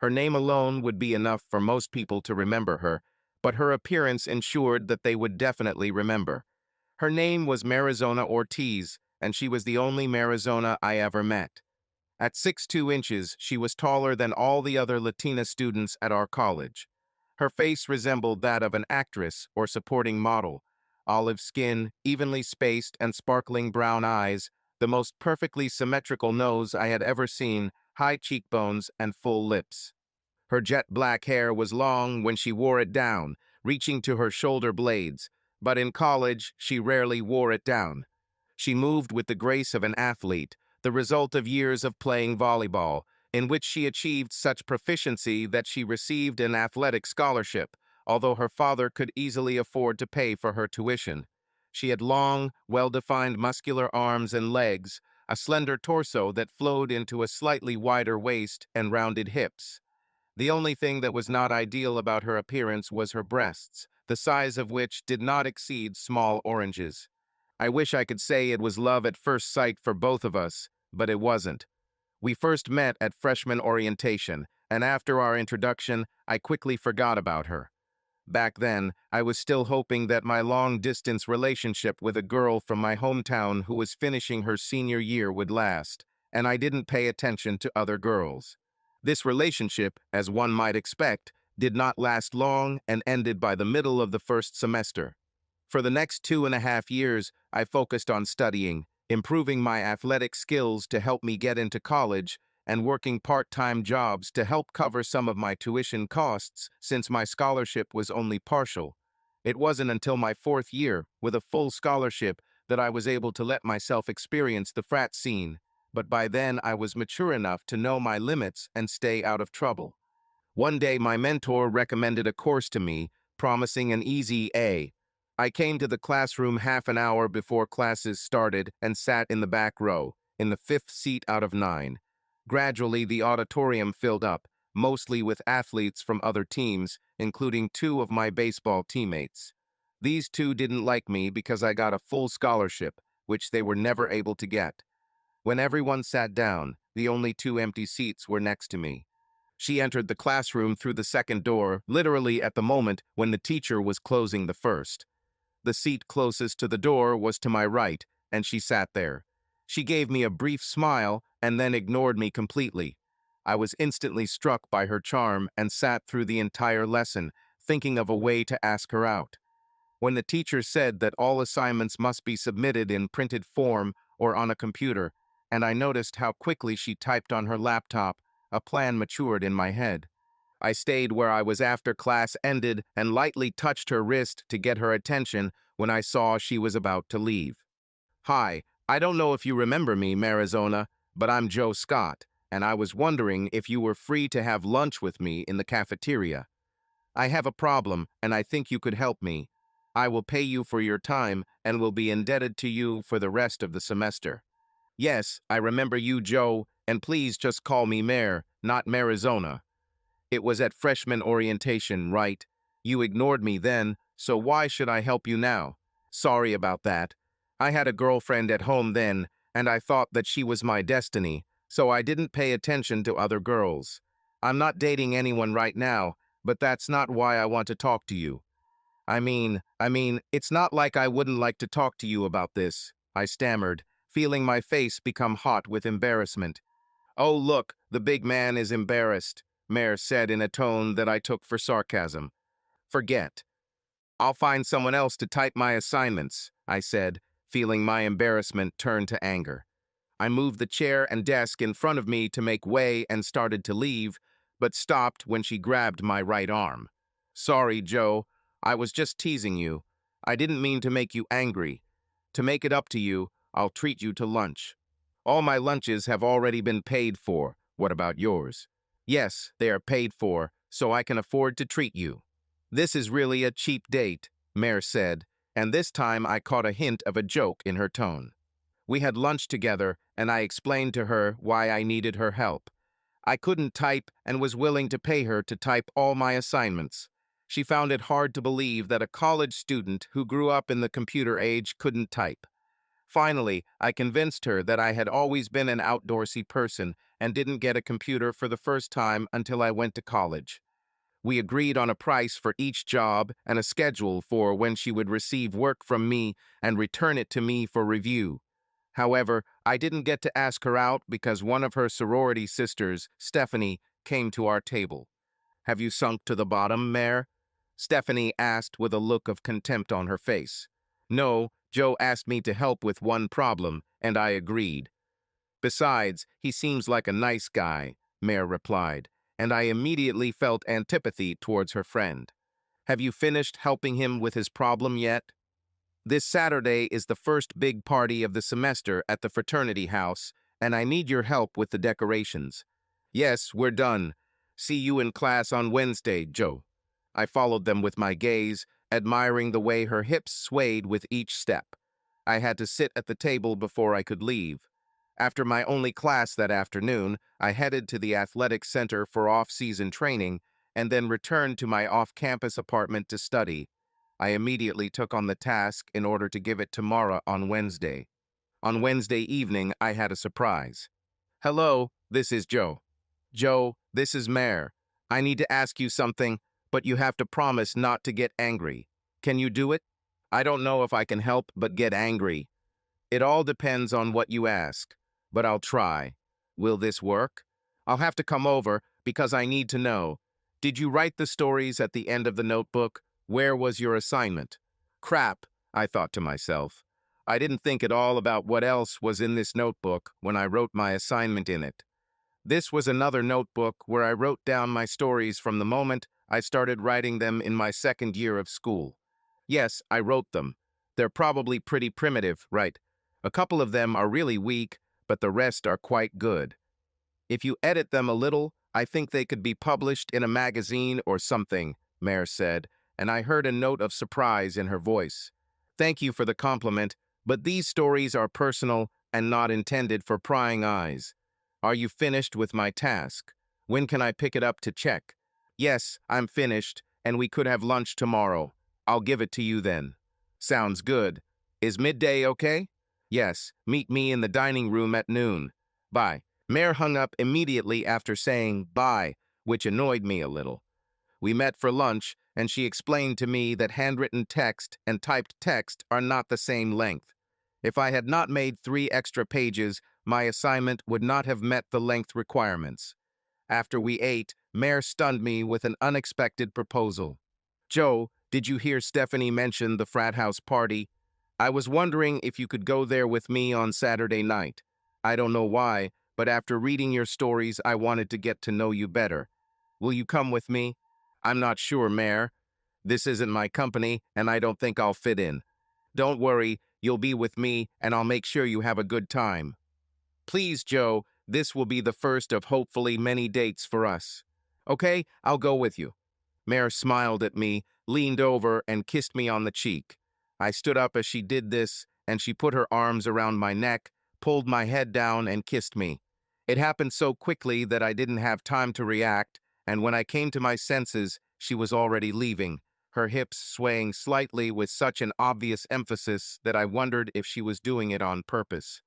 Her name alone would be enough for most people to remember her, but her appearance ensured that they would definitely remember. Her name was Marizona Ortiz, and she was the only Marizona I ever met. At 6'2" she was taller than all the other Latina students at our college. Her face resembled that of an actress or supporting model. Olive skin, evenly spaced and sparkling brown eyes, the most perfectly symmetrical nose I had ever seen, high cheekbones and full lips. Her jet black hair was long when she wore it down, reaching to her shoulder blades, but in college she rarely wore it down. She moved with the grace of an athlete, the result of years of playing volleyball, in which she achieved such proficiency that she received an athletic scholarship, although her father could easily afford to pay for her tuition. She had long, well-defined muscular arms and legs, a slender torso that flowed into a slightly wider waist and rounded hips. The only thing that was not ideal about her appearance was her breasts, the size of which did not exceed small oranges. I wish I could say it was love at first sight for both of us, but it wasn't. We first met at freshman orientation, and after our introduction, I quickly forgot about her. Back then, I was still hoping that my long-distance relationship with a girl from my hometown who was finishing her senior year would last, and I didn't pay attention to other girls. This relationship, as one might expect, did not last long and ended by the middle of the first semester. For the next 2.5 years, I focused on studying, improving my athletic skills to help me get into college, and working part-time jobs to help cover some of my tuition costs since my scholarship was only partial. It wasn't until my fourth year, with a full scholarship, that I was able to let myself experience the frat scene, but by then I was mature enough to know my limits and stay out of trouble. One day my mentor recommended a course to me, promising an easy A. I came to the classroom half an hour before classes started and sat in the back row, in the 5th seat out of 9. Gradually, the auditorium filled up, mostly with athletes from other teams, including 2 of my baseball teammates. These 2 didn't like me because I got a full scholarship, which they were never able to get. When everyone sat down, the only 2 empty seats were next to me. She entered the classroom through the second door, literally at the moment when the teacher was closing the first. The seat closest to the door was to my right, and she sat there. She gave me a brief smile and then ignored me completely. I was instantly struck by her charm and sat through the entire lesson, thinking of a way to ask her out. When the teacher said that all assignments must be submitted in printed form or on a computer, and I noticed how quickly she typed on her laptop, a plan matured in my head. I stayed where I was after class ended and lightly touched her wrist to get her attention when I saw she was about to leave. "Hi, I don't know if you remember me, Marizona, but I'm Joe Scott, and I was wondering if you were free to have lunch with me in the cafeteria. I have a problem, and I think you could help me. I will pay you for your time and will be indebted to you for the rest of the semester." "Yes, I remember you, Joe, and please just call me Mare, not Marizona. It was at freshman orientation, right? You ignored me then, so why should I help you now? Sorry about that. I had a girlfriend at home then, and I thought that she was my destiny, so I didn't pay attention to other girls. I'm not dating anyone right now, but that's not why I want to talk to you. It's not like I wouldn't like to talk to you about this," I stammered, feeling my face become hot with embarrassment. "Oh, look, the big man is embarrassed," Mare said in a tone that I took for sarcasm. "Forget. I'll find someone else to type my assignments," I said, feeling my embarrassment turn to anger. I moved the chair and desk in front of me to make way and started to leave, but stopped when she grabbed my right arm. "Sorry, Joe. I was just teasing you. I didn't mean to make you angry. To make it up to you, I'll treat you to lunch. All my lunches have already been paid for. What about yours?" "Yes, they are paid for, so I can afford to treat you." "This is really a cheap date," Mare said, and this time I caught a hint of a joke in her tone. We had lunch together, and I explained to her why I needed her help. I couldn't type and was willing to pay her to type all my assignments. She found it hard to believe that a college student who grew up in the computer age couldn't type. Finally, I convinced her that I had always been an outdoorsy person and didn't get a computer for the first time until I went to college. We agreed on a price for each job and a schedule for when she would receive work from me and return it to me for review. However, I didn't get to ask her out because one of her sorority sisters, Stephanie, came to our table. "Have you sunk to the bottom, Mare?" Stephanie asked with a look of contempt on her face. "No, Joe asked me to help with one problem, and I agreed. Besides, he seems like a nice guy," Mare replied, and I immediately felt antipathy towards her friend. "Have you finished helping him with his problem yet?" "This Saturday is the first big party of the semester at the fraternity house, and I need your help with the decorations." "Yes, we're done. See you in class on Wednesday, Joe." I followed them with my gaze, admiring the way her hips swayed with each step. I had to sit at the table before I could leave. After my only class that afternoon, I headed to the athletic center for off-season training and then returned to my off-campus apartment to study. I immediately took on the task in order to give it to Mara on Wednesday. On Wednesday evening, I had a surprise. "Hello, this is Joe." "Joe, this is Mare. I need to ask you something, but you have to promise not to get angry. Can you do it?" "I don't know if I can help but get angry. It all depends on what you ask, but I'll try. Will this work?" "I'll have to come over because I need to know. Did you write the stories at the end of the notebook? Where was your assignment?" "Crap," I thought to myself. I didn't think at all about what else was in this notebook when I wrote my assignment in it. This was another notebook where I wrote down my stories from the moment I started writing them in my second year of school. Yes, I wrote them. They're probably pretty primitive, right? A couple of them are really weak, but the rest are quite good. If you edit them a little, I think they could be published in a magazine or something, Mare said, and I heard a note of surprise in her voice. "Thank you for the compliment, but these stories are personal and not intended for prying eyes. Are you finished with my task? When can I pick it up to check?" "Yes, I'm finished, and we could have lunch tomorrow. I'll give it to you then." "Sounds good. Is midday okay?" "Yes, meet me in the dining room at noon. Bye." Mare hung up immediately after saying bye, which annoyed me a little. We met for lunch, and she explained to me that handwritten text and typed text are not the same length. If I had not made 3 extra pages, my assignment would not have met the length requirements. After we ate, Mare stunned me with an unexpected proposal. "Joe, did you hear Stephanie mention the frat house party? I was wondering if you could go there with me on Saturday night. I don't know why, but after reading your stories, I wanted to get to know you better. Will you come with me?" "I'm not sure, Mare. This isn't my company, and I don't think I'll fit in." "Don't worry, you'll be with me, and I'll make sure you have a good time." "Please, Joe, this will be the first of hopefully many dates for us." "Okay, I'll go with you." Mare smiled at me, leaned over, and kissed me on the cheek. I stood up as she did this, and she put her arms around my neck, pulled my head down, and kissed me. It happened so quickly that I didn't have time to react, and when I came to my senses, she was already leaving, her hips swaying slightly with such an obvious emphasis that I wondered if she was doing it on purpose.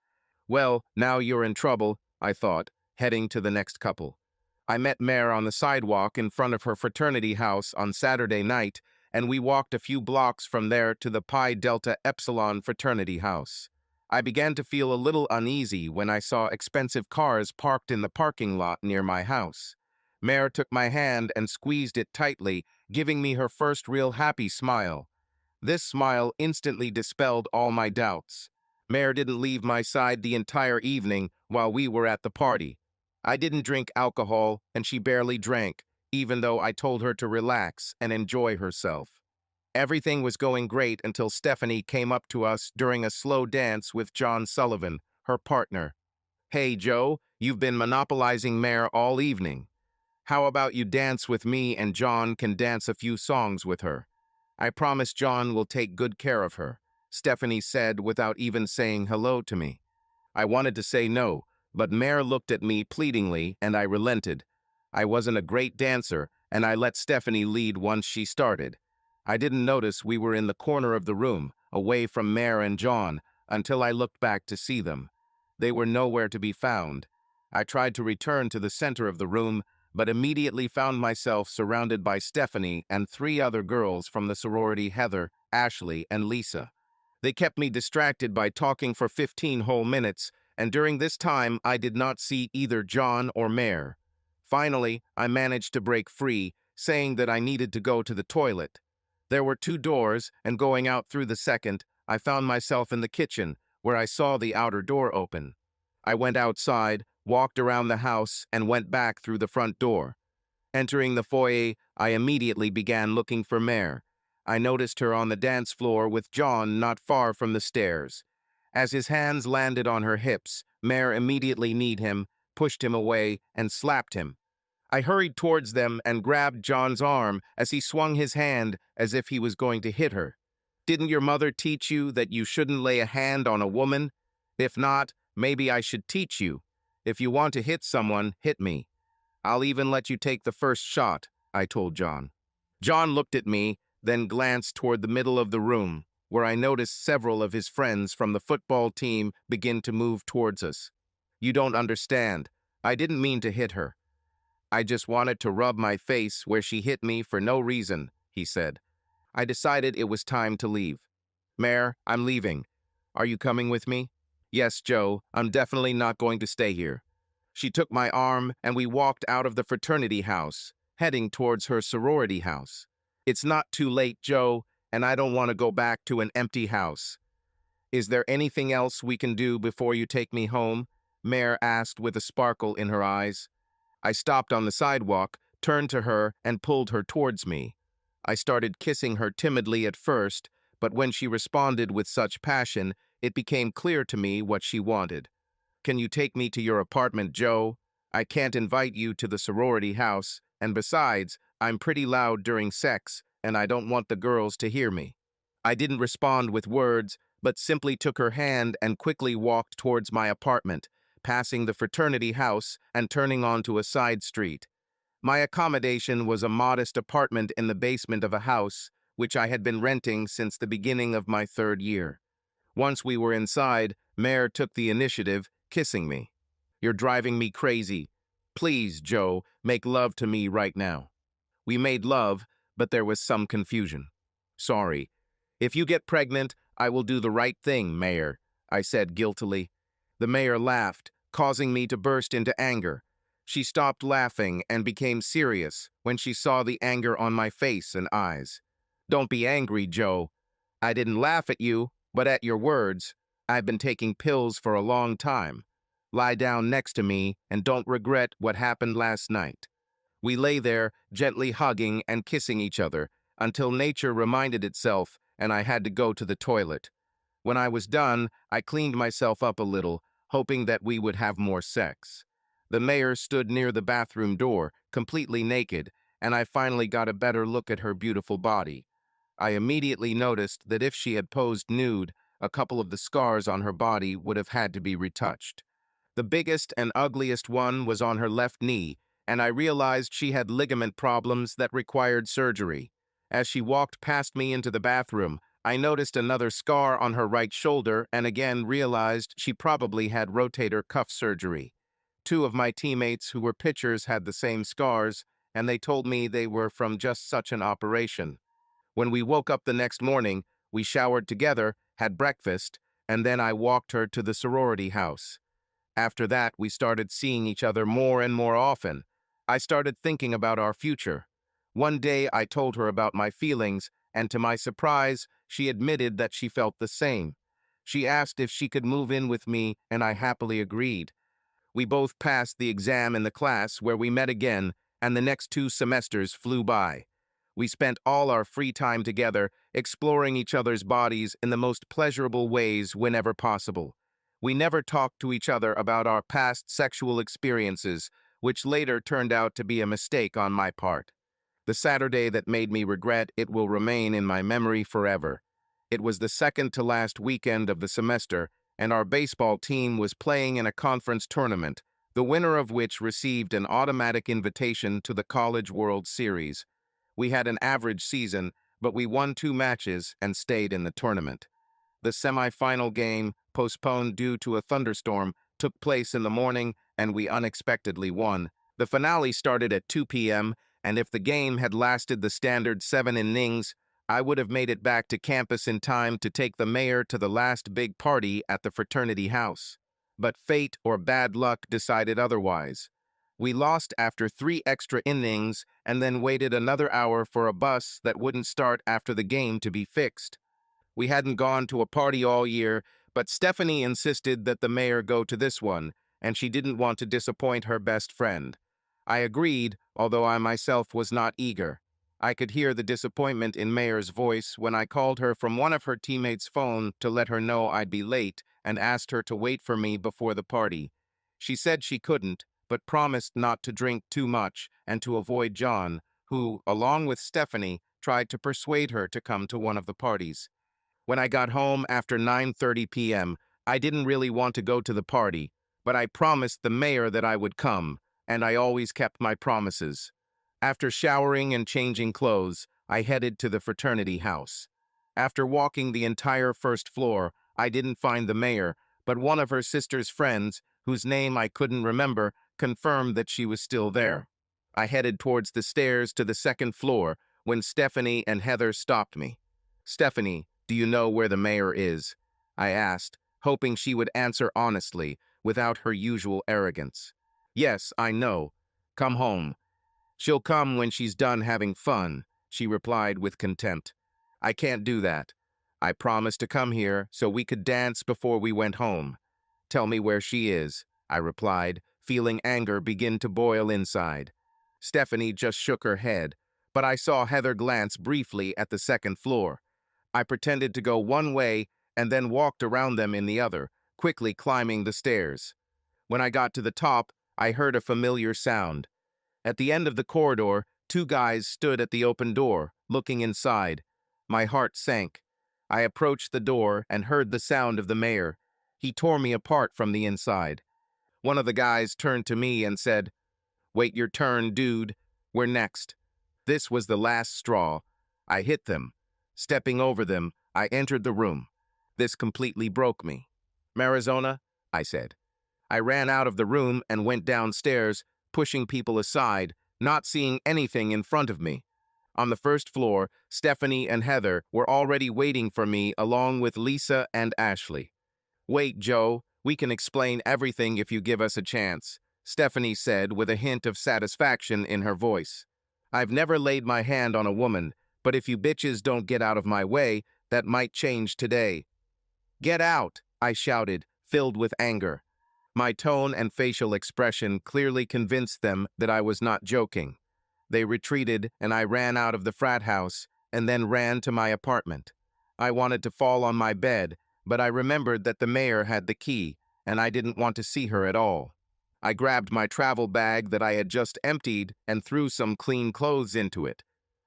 "Well, now you're in trouble," I thought, heading to the next couple. I met Mare on the sidewalk in front of her fraternity house on Saturday night, and we walked a few blocks from there to the Pi Delta Epsilon fraternity house. I began to feel a little uneasy when I saw expensive cars parked in the parking lot near my house. Mare took my hand and squeezed it tightly, giving me her first real happy smile. This smile instantly dispelled all my doubts. Mare didn't leave my side the entire evening while we were at the party. I didn't drink alcohol, and she barely drank, even though I told her to relax and enjoy herself. Everything was going great until Stephanie came up to us during a slow dance with John Sullivan, her partner. "Hey, Joe, you've been monopolizing Mare all evening. How about you dance with me and John can dance a few songs with her? I promise John will take good care of her," Stephanie said without even saying hello to me. I wanted to say no, but Mare looked at me pleadingly and I relented. I wasn't a great dancer, and I let Stephanie lead once she started. I didn't notice we were in the corner of the room, away from Mare and John, until I looked back to see them. They were nowhere to be found. I tried to return to the center of the room, but immediately found myself surrounded by Stephanie and three other girls from the sorority: Heather, Ashley, and Lisa. They kept me distracted by talking for 15 whole minutes, and during this time I did not see either John or Mare. Finally, I managed to break free, saying that I needed to go to the toilet. There were two doors, and going out through the second, I found myself in the kitchen, where I saw the outer door open. I went outside, walked around the house, and went back through the front door. Entering the foyer, I immediately began looking for Mare. I noticed her on the dance floor with John not far from the stairs. As his hands landed on her hips, Mare immediately kneed him, pushed him away, and slapped him. I hurried towards them and grabbed John's arm as he swung his hand as if he was going to hit her. "Didn't your mother teach you that you shouldn't lay a hand on a woman? If not, maybe I should teach you. If you want to hit someone, hit me. I'll even let you take the first shot," I told John. John looked at me, then glanced toward the middle of the room, where I noticed several of his friends from the football team begin to move towards us. "You don't understand. I didn't mean to hit her. I just wanted to rub my face where she hit me for no reason," he said. I decided it was time to leave. "Mare, I'm leaving. Are you coming with me?" "Yes, Joe, I'm definitely not going to stay here." She took my arm and we walked out of the fraternity house, heading towards her sorority house. "It's not too late, Joe, and I don't want to go back to an empty house." "Is there anything else we can do before you take me home?" Mare asked with a sparkle in her eyes. I stopped on the sidewalk, turned to her, and pulled her towards me. I started kissing her timidly at first, but when she responded with such passion, it became clear to me what she wanted. "Can you take me to your apartment, Joe? I can't invite you to the sorority house, and besides, I'm pretty loud during sex, and I don't want the girls to hear me." I didn't respond with words, but simply took her hand and quickly walked towards my apartment, passing the fraternity house and turning onto a side street. My accommodation was a modest apartment in the basement of a house, which I had been renting since the beginning of my third year. Once we were inside, Mare took the initiative, kissing me. "You're driving me crazy. Please, Joe, make love to me right now." We made love, but there was some confusion. "Sorry. If you get pregnant, I will do the right thing, Mayor," I said guiltily. The mayor laughed, causing me to burst into anger. She stopped laughing and became serious when she saw the anger on my face and eyes. "Don't be angry, Joe. I didn't laugh at you, but at your words. I've been taking pills for a long time. Lie down next to me and don't regret what happened last night." We lay there, gently hugging and kissing each other, until nature reminded itself and I had to go to the toilet. When I was done, I cleaned myself up a little, hoping that we would have more sex. The mayor stood near the bathroom door, completely naked, and I finally got a better look at her beautiful body. I immediately noticed that if she had posed nude, a couple of the scars on her body would have had to be retouched. The biggest and ugliest one was on her left knee, and I realized she had ligament problems that required surgery. As she walked past me into the bathroom, I noticed another scar on her right shoulder and again realized she probably had rotator cuff surgery. Two of my teammates who were pitchers had the same scars, and they told me they were from just such an operation. When we woke up the next morning, we showered together, had breakfast, and then I walked her to the sorority house. After that, we started seeing each other more and more often. I started thinking about our future. One day, I told her about my feelings, and to my surprise, she admitted that she felt the same. She asked if she could move in with me, and I happily agreed. We both passed the exam in the class where we met again, and the next 2 semesters flew by. We spent all our free time together, exploring each other's bodies in the most pleasurable ways whenever possible. We never talked to each other about our past sexual experiences, which later turned out to be a mistake on my part. The Saturday that made me regret it will remain in my memory forever. It was the second to last weekend of the semester, and our baseball team was playing in a conference tournament, the winner of which received an automatic invitation to the College World Series. We had an average season, but we won 2 matches and stayed in the tournament. The semifinal game, postponed due to a thunderstorm, took took place in the morning, and we unexpectedly won. The finale started at 2 p.m., and if the game had lasted the standard 7 innings, I would have made it back to campus in time to take the mayor to the last big party at the fraternity house. But fate or bad luck decided otherwise. We lost after 3 extra innings and then waited another hour for a bus that wouldn't start after the game to be fixed. We hadn't gone to a party all year, but Stephanie insisted that the mayor go to this one, and she didn't want to disappoint her best friend. I agreed, although I myself was not eager. I could hear the disappointment in Mayor's voice when I called her from one of her teammates' phone to let her know I'd be late and asked her to wait for me before the party. She said she couldn't, but promised not to drink too much and to avoid John, who, along with Stephanie, tried to persuade her to come to one of the parties. When I got home after 9:30 p.m., I didn't really want to go to the party, but I promised the mayor that I would come, and I always kept my promises. After showering and changing clothes, I headed to the fraternity house. After walking the entire first floor, I didn't find the mayor, but one of her sister's friends, whose name I couldn't remember, confirmed that she was still there. I headed towards the stairs to the second floor when Stephanie and Heather stopped me. "Stephanie, do you know where the mayor is?" I asked, hoping she would answer honestly, without her usual arrogance. "Yes, I know. Come home. She'll come when she's done having fun," she replied with contempt. "I can't do that. I promised to come here so we could dance before we went home." "Tell me where she is," I replied, feeling anger begin to boil inside. Stephanie just shook her head, but I saw Heather glance briefly at the second floor. I pretended to go one way and then walked around them in the other, quickly climbing the stairs. When I got to the top, I heard a familiar sound. At the end of the corridor, 2 guys stood at the open door, looking inside. My heart sank. I approached the door and heard the sound of the mayor. He tore me apart from the inside. One of the guys turned to me and said, "Wait your turn, dude. We're next." This was the last straw. I hit them. Stepping over them, I entered the room. This completely broke me. "Marizona," I said. I ran out of the room and went downstairs, pushing people aside, not seeing anything in front of me. On the first floor, Stephanie and Heather were already waiting for me along with Lisa and Ashley. "Wait, Joe, we can explain everything if you give us a chance," Stephanie said with a hint of satisfaction in her voice. "I've never laid my hand on a woman, but if you bitches don't get out of my way, that might change today." "Get out," I shouted, filled with anger. My tone and facial expression clearly convinced them that I was not joking. They retreated, and I ran out of the frat house and then ran to my apartment. I wanted to fall on my bed, but I remembered that the mayor had the key, and I didn't want to see her at all. I grabbed my travel bag that I had just emptied and threw some clean clothes into it.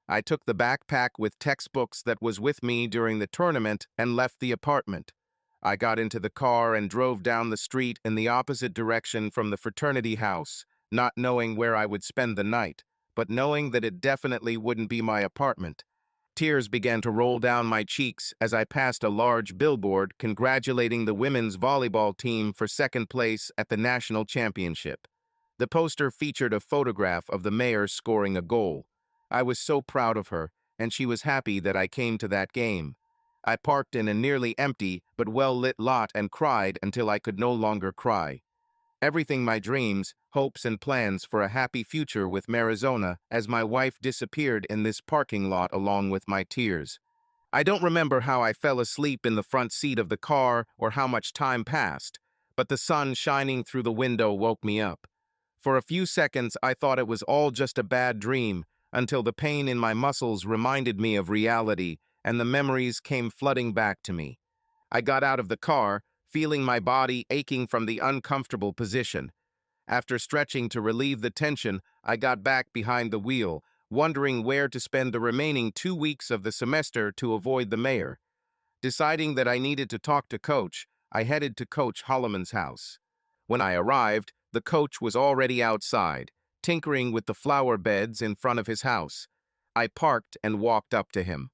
I took the backpack with textbooks that was with me during the tournament and left the apartment. I got into the car and drove down the street in the opposite direction from the fraternity house, not knowing where I would spend the night, but knowing that it definitely wouldn't be my apartment. Tears began to roll down my cheeks as I passed a large billboard congratulating the women's volleyball team for second place at the national championship. The poster featured a photograph of the mayor scoring a goal. I was so proud of her, and she was happy that I came to that game. I parked in a nearly empty but well-lit lot and cried until I could no longer cry. Everything my dreams, hopes, and plans for a happy future with Marizona as my wife disappeared in this parking lot along with my tears. I don't remember how I fell asleep in the front seat of the car or how much time passed, but the sun shining through the window woke me up. For a few seconds, I thought it was all just a bad dream, until the pain in my muscles reminded me of reality, and the memories came flooding back to me. I got out of the car, feeling my body aching from the uncomfortable position. After stretching to relieve the tension, I got back behind the wheel, wondering where to spend the remaining 2 weeks of the semester to avoid the mayor. Deciding that I needed to talk to Coach, I headed to Coach Holloman's house. When I arrived, the coach was already outside, tinkering with the flower beds in front of his house. I parked and walked up to him.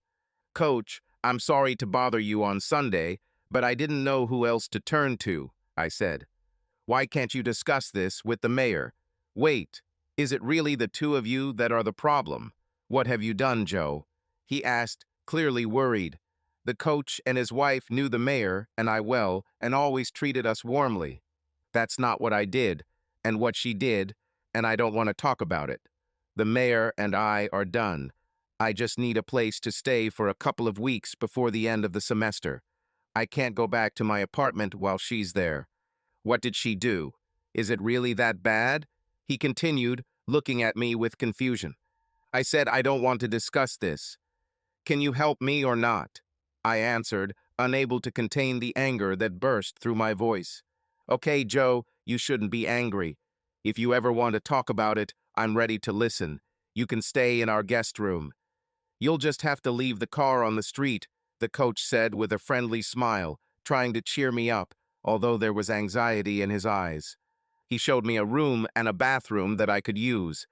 "Coach, I'm sorry to bother you on Sunday, but I didn't know who else to turn to," I said. Why can't you discuss this with the mayor? Wait, is it really the two of you that are the problem? What have you done, Joe? He asked, clearly worried. The coach and his wife knew the mayor and I well and always treated us warmly. That's not what I did, and what she did, and I don't want to talk about it. The mayor and I are done. I just need a place to stay for a couple of weeks before the end of the semester. I can't go back to my apartment while she's there. What did she do? Is it really that bad? He continued, looking at me with confusion. I said I don't want to discuss this. Can you help me or not? I answered, unable to contain the anger that burst through my voice. Okay, Joe, you shouldn't be angry. If you ever want to talk about it, I'm ready to listen. You can stay in our guest room. You'll just have to leave the car on the street, the coach said with a friendly smile, trying to cheer me up, although there was anxiety in his eyes. He showed me a room and a bathroom that I could use.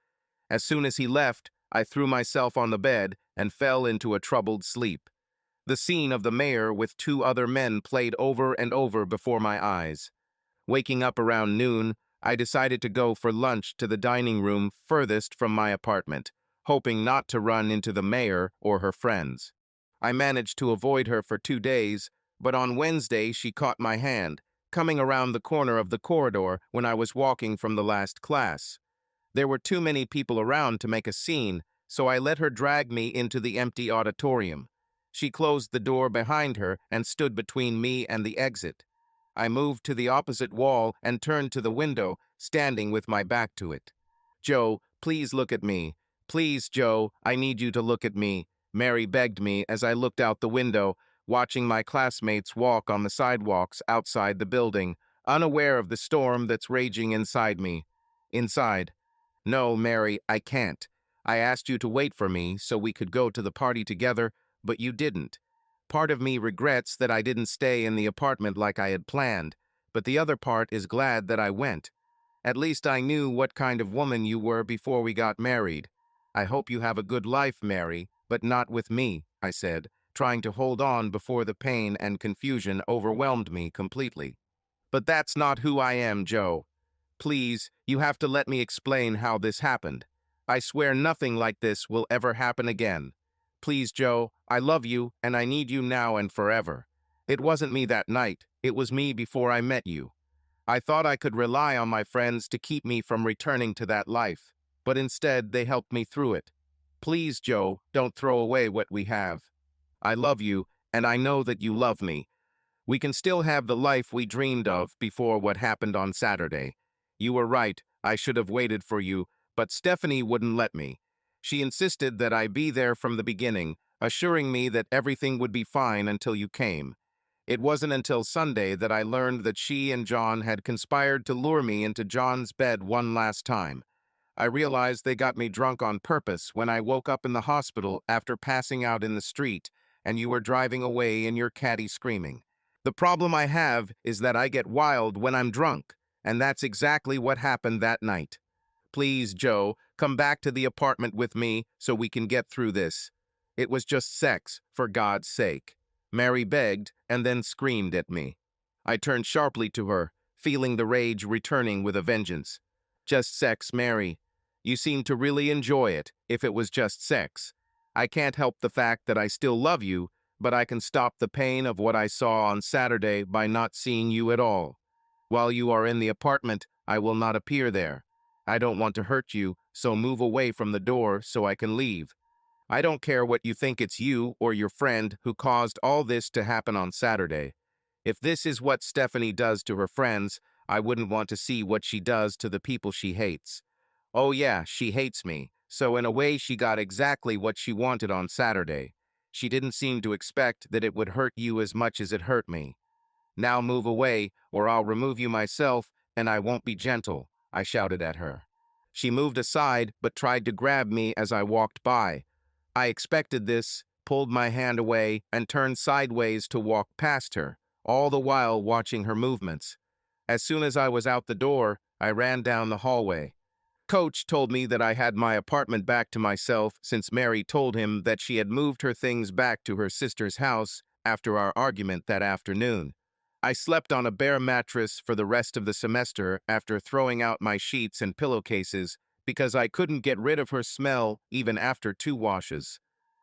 As soon as he left, I threw myself on the bed and fell into a troubled sleep. The scene of the mayor with two other men played over and over before my eyes. Waking up around noon, I decided to go for lunch to the dining room furthest from my apartment, hoping not to run into the mayor or her friends. I managed to avoid her for 2 days, but on Wednesday she caught my hand, coming around the corner of the corridor when I was walking from the last class. There were too many people around to make a scene, so I let her drag me into the empty auditorium. She closed the door behind her and stood between me and the exit. I moved to the opposite wall and turned to the window, standing with my back to it. Joe, please look at me. Please, Joe, I need you to look at me, Mary begged me as I looked out the window, watching my classmates walk on the sidewalks outside the building, unaware of the storm that's raging inside me. Inside. No, Mary, I can't. I asked you to wait for me so we could go to the party together, but you didn't. Part of me regrets that I didn't stay in the apartment like I had planned, but the other part is glad that I went. At least I knew what kind of woman you were before we got married. I hope you have a good life, Mary, but not with me, I said, trying to hold on before the pain and confusion overwhelmed me completely. But that's not who I am, Joe. Please, you have to let me explain how this happened. I swear nothing like this will ever happen again. Please, Joe, I love you, and I need you now and forever. It wasn't me that night. It was me before I met you. I thought I could rely on my friends to keep me from returning to that life, but instead they helped me through it. Please, Joe, don't throw away what we have. I love you, and I know that you love me. We can still have the life we dreamed of before what happened on Saturday. You were right, I should have waited for you, but Stephanie wouldn't let me. She insisted that I be there from the beginning, assuring me that everything would be fine until you came. It wasn't until Sunday that I learned that she and John had conspired to lure me into John's bed one last time. I realized they got me drunk on purpose when I woke up in the hospital after passing out in the street, and you were driving away in your caddy screaming. The problem I have is that I get wild when I'm drunk, and that's exactly what happened that night. Please, Joe, come back to the apartment with me so we can get through this. It was just sex, for God's sake. Mary begged and then screamed at me. I turned sharply to her, feeling the rage returning with a vengeance. Just sex, Mary. You seem to really enjoy it if it was just sex. I can't help the fact that I still love you, but I can stop the pain of what I saw on Saturday by not seeing you at all. While you are in the apartment, I will not appear there. I don't want to hurt you, so move away from the door so I can leave. I don't care what you think it's you or your friend who caused all this to happen on Saturday. If this is what Stephanie does to her friends, I wouldn't want to see what she does to the people she hates. Oh yeah, she hates me, so in a way she got exactly what she wanted on Saturday. She didn't seem to expect that it would hurt you as much as it hurt me. Now move away, or I'll remove you myself, and I won't be gentle, I shouted at her. She moved aside, but tried to grab me as I walked by. I expected this, pulled my hand away, and turned sideways to walk past her, all the while watching her movements. As soon as I was out the door, I ran down the hallway. Coach told me that I had my apartment back to myself since Mary told him that she had moved her things back to her sister's house after our argument that afternoon. I slept on a bare mattress for the rest of the semester after throwing out my sheets and pillowcases because I couldn't get rid of her smell even after 2 washes.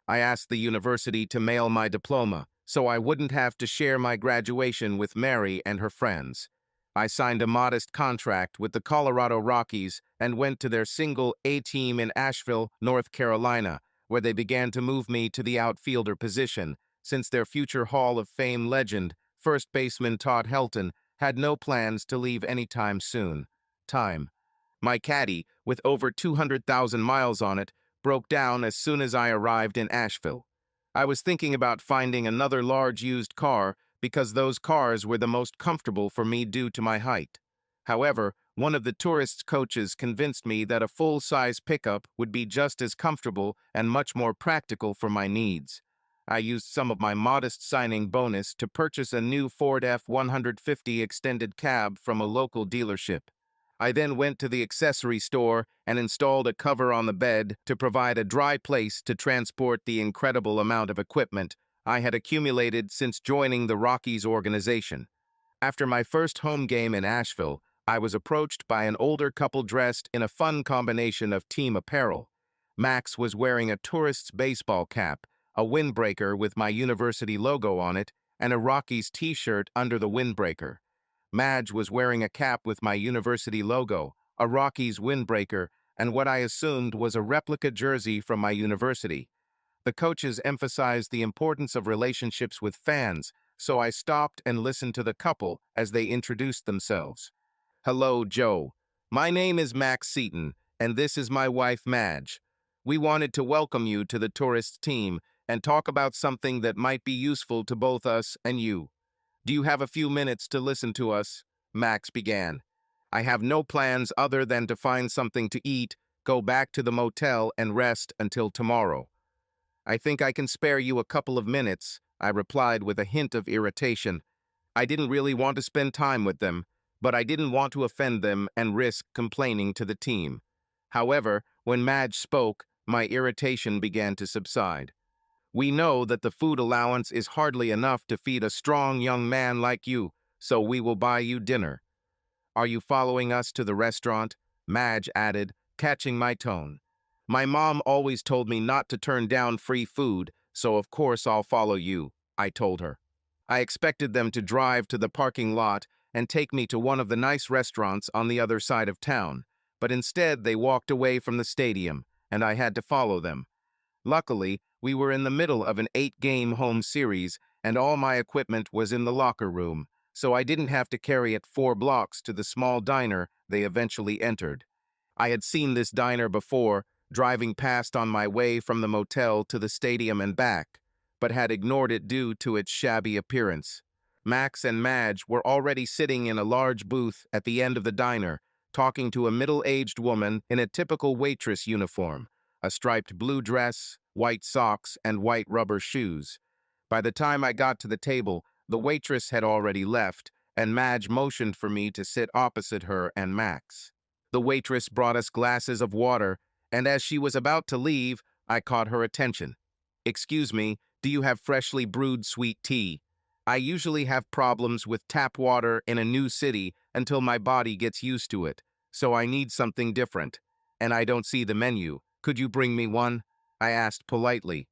I asked the university to mail my diploma so I wouldn't have to share my graduation with Mary and her friends. I signed a modest contract with the Colorado Rockies and went to their single A team in Asheville, North Carolina, where they began to move me to the outfielder position, since their future Hall of Fame legend, first baseman Todd Helton, had no plans to leave anytime soon. My caddy, with over 200,000 miles on it, broke down as soon as I arrived in Asheville. I was thinking about finding another large used car because those cars were the most comfortable for me due to my height. However, one of the tourists' coaches convinced me that a full-size pickup would be just as comfortable and much more practical for my needs. I used some of my modest signing bonus to purchase a new Ford F-150 extended cab from a local dealership. I then went to the accessory store and installed a cover on the bed to provide a dry place to transport the incredible amount of equipment I had accumulated since joining the Rockies organization. After my first home game in Asheville, I was approached by an older couple dressed in a fun combination of team apparel. Max was wearing a tourist's baseball cap, a windbreaker with my university logo on it, and a Rockies t-shirt under the windbreaker. Madge was wearing a cap with my university logo, a Rockies windbreaker, and what I assumed was a replica jersey from my university. The coaches emphasized the importance of relationships with fans, so I stopped and listened to the couple as they introduced themselves. Hello, Joe. My name is Max Seaton, and this is my wife, Madge. We wanted to welcome you to the tourist team and talk about something that might be useful to both us and you. Do you have a few minutes to listen to us? Max began. I have no plans other than to find something to eat, go back to the motel, and rest until tomorrow. I think I can spare you a couple of minutes, I replied with a hint of irritation. I didn't really want to spend time with them, but I didn't want to offend them and risk complaining to the team. However, when Madge spoke, my irritation began to subside. We know that the food allowance is hardly enough to feed a strong young man like you, so we will buy you dinner. Are you following us to the restaurant? Madge added, catching my tone. My mom always told me not to turn down free food, so of course I'll follow you, I told her. I expected them to drive to the parking lot and take me to one of the nice restaurants on the other side of town, but instead they walked away from the stadium, and I had to follow them. Luckily, we were in the middle of an 8-game home series, and all my equipment was in the locker room, so I didn't have to carry it 4 blocks to the small diner they eventually entered. I had seen this diner before, driving past on my way from the motel to the stadium and back, but had ignored it due to its shabby appearance. Max and Madge were already sitting in a large booth at the end of the diner, talking to a middle-aged woman in a typical waitress uniform, a striped blue dress, white socks, and white rubber shoes. By the time I got to the table, the waitress had already left, and Madge motioned for me to sit opposite her and Max. The waitress brought us glasses of water, and as she was about to leave, I caught her attention. Excuse me, do you have freshly brewed sweet tea? I usually have problems with tap water in a new city until my body gets used to it, so I need something different. And I don't see the menu. Could you bring me one? I asked politely.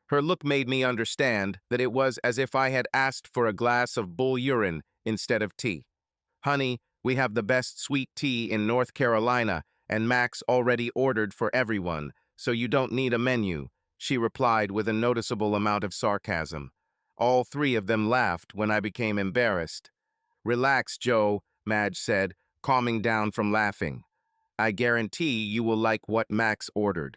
Her look made me understand that it was as if I had asked for a glass of bull urine instead of tea. Honey, we have the best sweet tea in North Carolina, and Max already ordered for everyone, so you don't need a menu, she replied with a noticeable amount of sarcasm. All 3 of them laughed when I became embarrassed. Relax, Joe, Madge said, calming down from laughing. I guarantee you will like what Max ordered.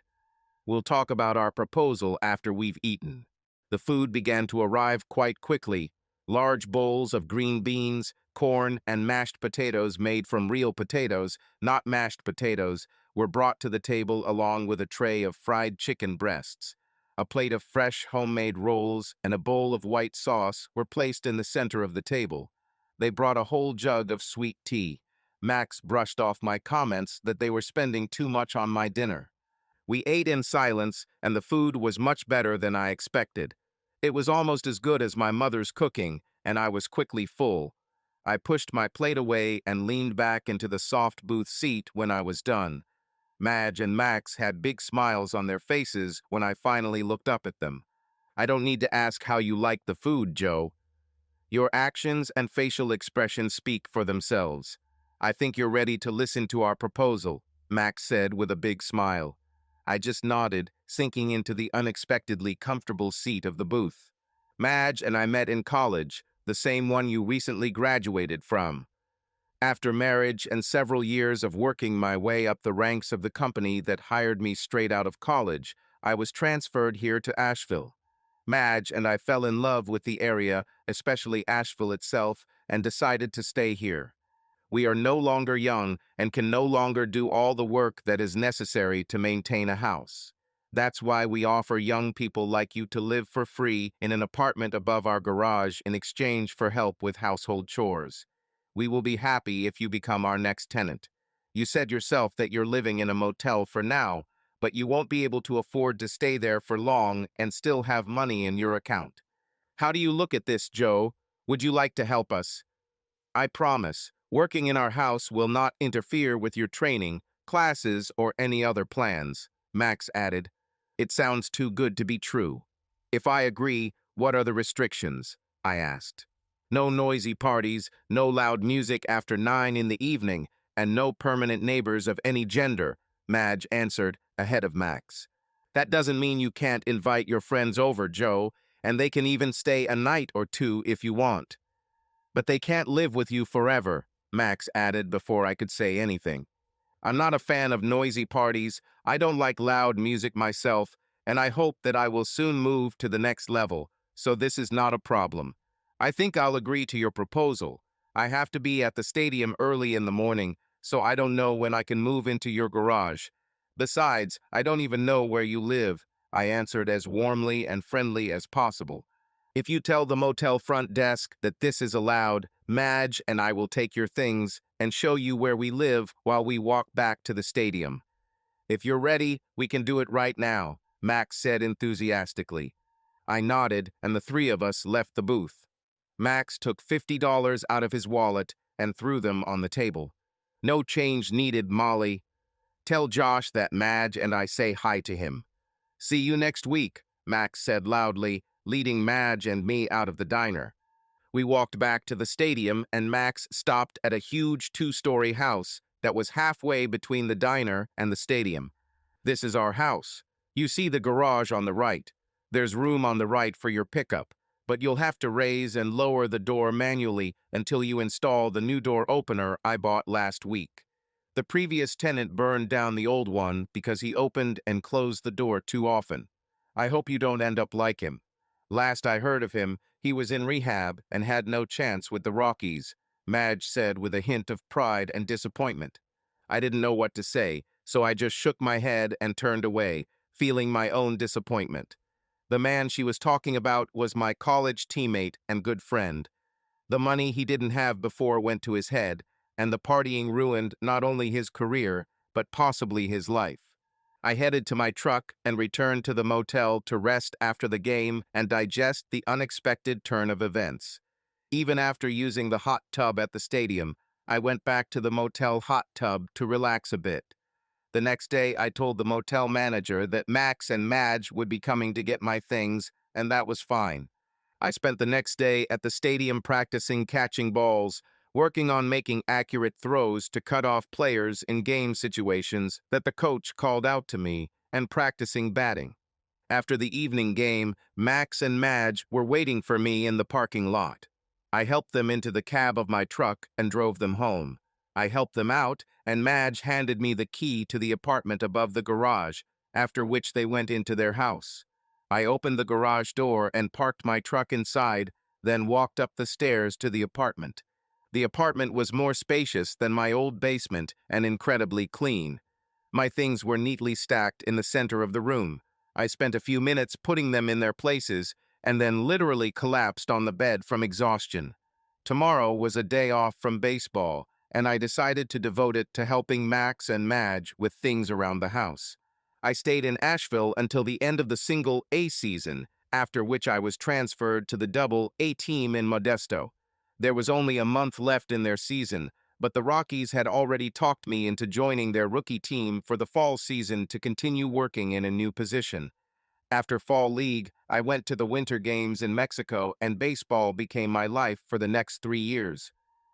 We'll talk about our proposal after we've eaten. The food began to arrive quite quickly. Large bowls of green beans, corn, and mashed potatoes made from real potatoes, not mashed potatoes, were brought to the table along with a tray of fried chicken breasts. A plate of fresh homemade rolls and a bowl of white sauce were placed in the center of the table. They brought a whole jug of sweet tea. Max brushed off my comments that they were spending too much on my dinner. We ate in silence, and the food was much better than I expected. It was almost as good as my mother's cooking, and I was quickly full. I pushed my plate away and leaned back into the soft booth seat when I was done. Madge and Max had big smiles on their faces when I finally looked up at them. I don't need to ask how you like the food, Joe. Your actions and facial expressions speak for themselves. I think you're ready to listen to our proposal, Max said with a big smile. I just nodded, sinking into the unexpectedly comfortable seat of the booth. Madge and I met in college, the same one you recently graduated from. After marriage and several years of working my way up the ranks of the company that hired me straight out of college, I was transferred here to Asheville. Madge and I fell in love with the area, especially Asheville itself, and decided to stay here. We are no longer young and can no longer do all the work that is necessary to maintain a house. That's why we offer young people like you to live for free in an apartment above our garage in exchange for help with household chores. We will be happy if you become our next tenant. You said yourself that you're living in a motel for now, but you won't be able to afford to stay there for long and still have money in your account. How do you look at this, Joe? Would you like to help us? I promise, working in our house will not interfere with your training, classes, or any other plans, Max added. It sounds too good to be true. If I agree, what are the restrictions? I asked. No noisy parties, no loud music after 9 in the evening, and no permanent neighbors of any gender, Madge answered, ahead of Max. That doesn't mean you can't invite your friends over, Joe, and they can even stay a night or two if you want. But they can't live with you forever, Max added before I could say anything. I'm not a fan of noisy parties, I don't like loud music myself, and I hope that I will soon move to the next level, so this is not a problem. I think I'll agree to your proposal. I have to be at the stadium early in the morning, so I don't know when I can move into your garage. Besides, I don't even know where you live, I answered as warmly and friendly as possible. If you tell the motel front desk that this is allowed, Madge and I will take your things and show you where we live while we walk back to the stadium. If you're ready, we can do it right now, Max said enthusiastically. I nodded, and the three of us left the booth. Max took $50 out of his wallet and threw them on the table. No change needed, Molly. Tell Josh that Madge and I say hi to him. See you next week, Max said loudly, leading Madge and me out of the diner. We walked back to the stadium, and Max stopped at a huge 2-story house that was halfway between the diner and the stadium. This is our house. You see the garage on the right. There's room on the right for your pickup, but you'll have to raise and lower the door manually until you install the new door opener I bought last week. The previous tenant burned down the old one because he opened and closed the door too often. I hope you don't end up like him. Last I heard of him, he was in rehab and had no chance with the Rockies, Madge said with a hint of pride and disappointment. I didn't know what to say, so I just shook my head and turned away, feeling my own disappointment. The man she was talking about was my college teammate and good friend. The money he didn't have before went to his head, and the partying ruined not only his career, but possibly his life. I headed to my truck and returned to the motel to rest after the game and digest the unexpected turn of events. Even after using the hot tub at the stadium, I went back to the motel hot tub to relax a bit. The next day, I told the motel manager that Max and Madge would be coming to get my things, and that was fine. I spent the next day at the stadium practicing catching balls, working on making accurate throws to cut off players in game situations that the coach called out to me, and practicing batting. After the evening game, Max and Madge were waiting for me in the parking lot. I helped them into the cab of my truck and drove them home. I helped them out, and Madge handed me the key to the apartment above the garage, after which they went into their house. I opened the garage door and parked my truck inside, then walked up the stairs to the apartment. The apartment was more spacious than my old basement and incredibly clean. My things were neatly stacked in the center of the room. I spent a few minutes putting them in their places and then literally collapsed on the bed from exhaustion. Tomorrow was a day off from baseball, and I decided to devote it to helping Max and Madge with things around the house. I stayed in Asheville until the end of the single A season, after which I was transferred to the double A team in Modesto. There was only a month left in their season, but the Rockies had already talked me into joining their rookie team for the fall season to continue working in a new position. After fall league, I went to the winter games in Mexico, and baseball became my life for the next 3 years.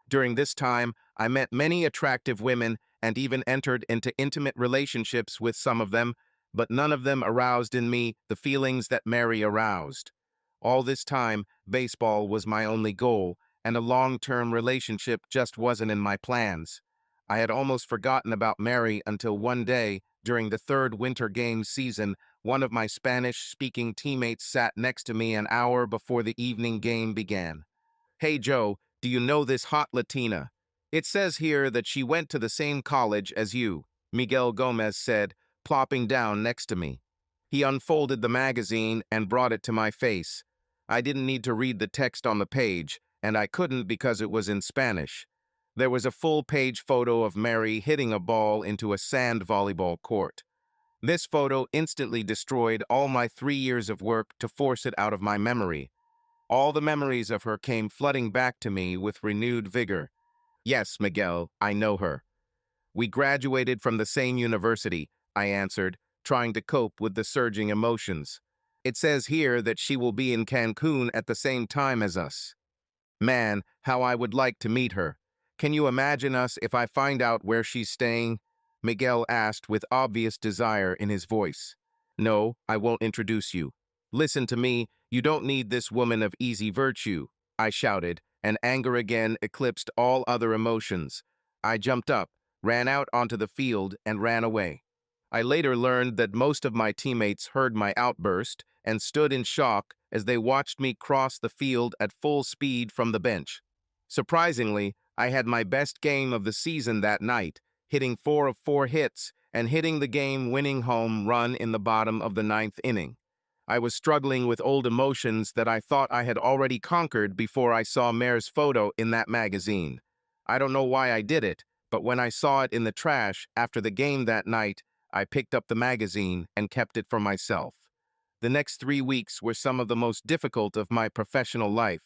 During this time, I met many attractive women and even entered into intimate relationships with some of them, but none of them aroused in me the feelings that Mary aroused. All this time, baseball was my only goal, and a long-term relationship just wasn't in my plans. I had almost forgotten about Mary until one day, during the third winter game season, one of my Spanish-speaking teammates sat next to me an hour before the evening game began. "Hey Joe, do you know this hot Latina? It says here that she went to the same college as you," Miguel Gomez said, plopping down next to me. He unfolded the magazine and brought it to my face. I didn't need to read the text on the page, and I couldn't because it was in Spanish. There was a full-page photo of Mary hitting a ball into a sand volleyball court. This photo instantly destroyed all my 3 years of work to force it out of my memory. All the memories of her came flooding back to me with renewed vigor. "Yes, Miguel, I know her. We graduated from the same university," I answered, trying to cope with the surging emotions. "It says here that she will be in Cancun at the same time as us. Man, how I would like to meet her. Can you imagine us if I find out where she's staying?" Miguel asked with obvious desire in his voice. "No, I won't introduce you. Listen to me, you don't need this woman of easy virtue," I shouted, and anger again eclipsed all other emotions. I jumped up, ran out onto the field, and ran away. I later learned that most of my teammates heard my outburst and stood in shock as they watched me cross the field at full speed from the bench. Surprisingly, I had my best game of the season that night, hitting 4 of 4 hits and hitting the game-winning home run in the bottom of the ninth inning. I was struggling with old emotions that I thought I had already conquered before I saw Mare's photo in that magazine. I don't know why I did it, but when I saw it in the trash after the game that night, I picked up the magazine and kept it for myself. The next 3 weeks were some of the most difficult of my professional life.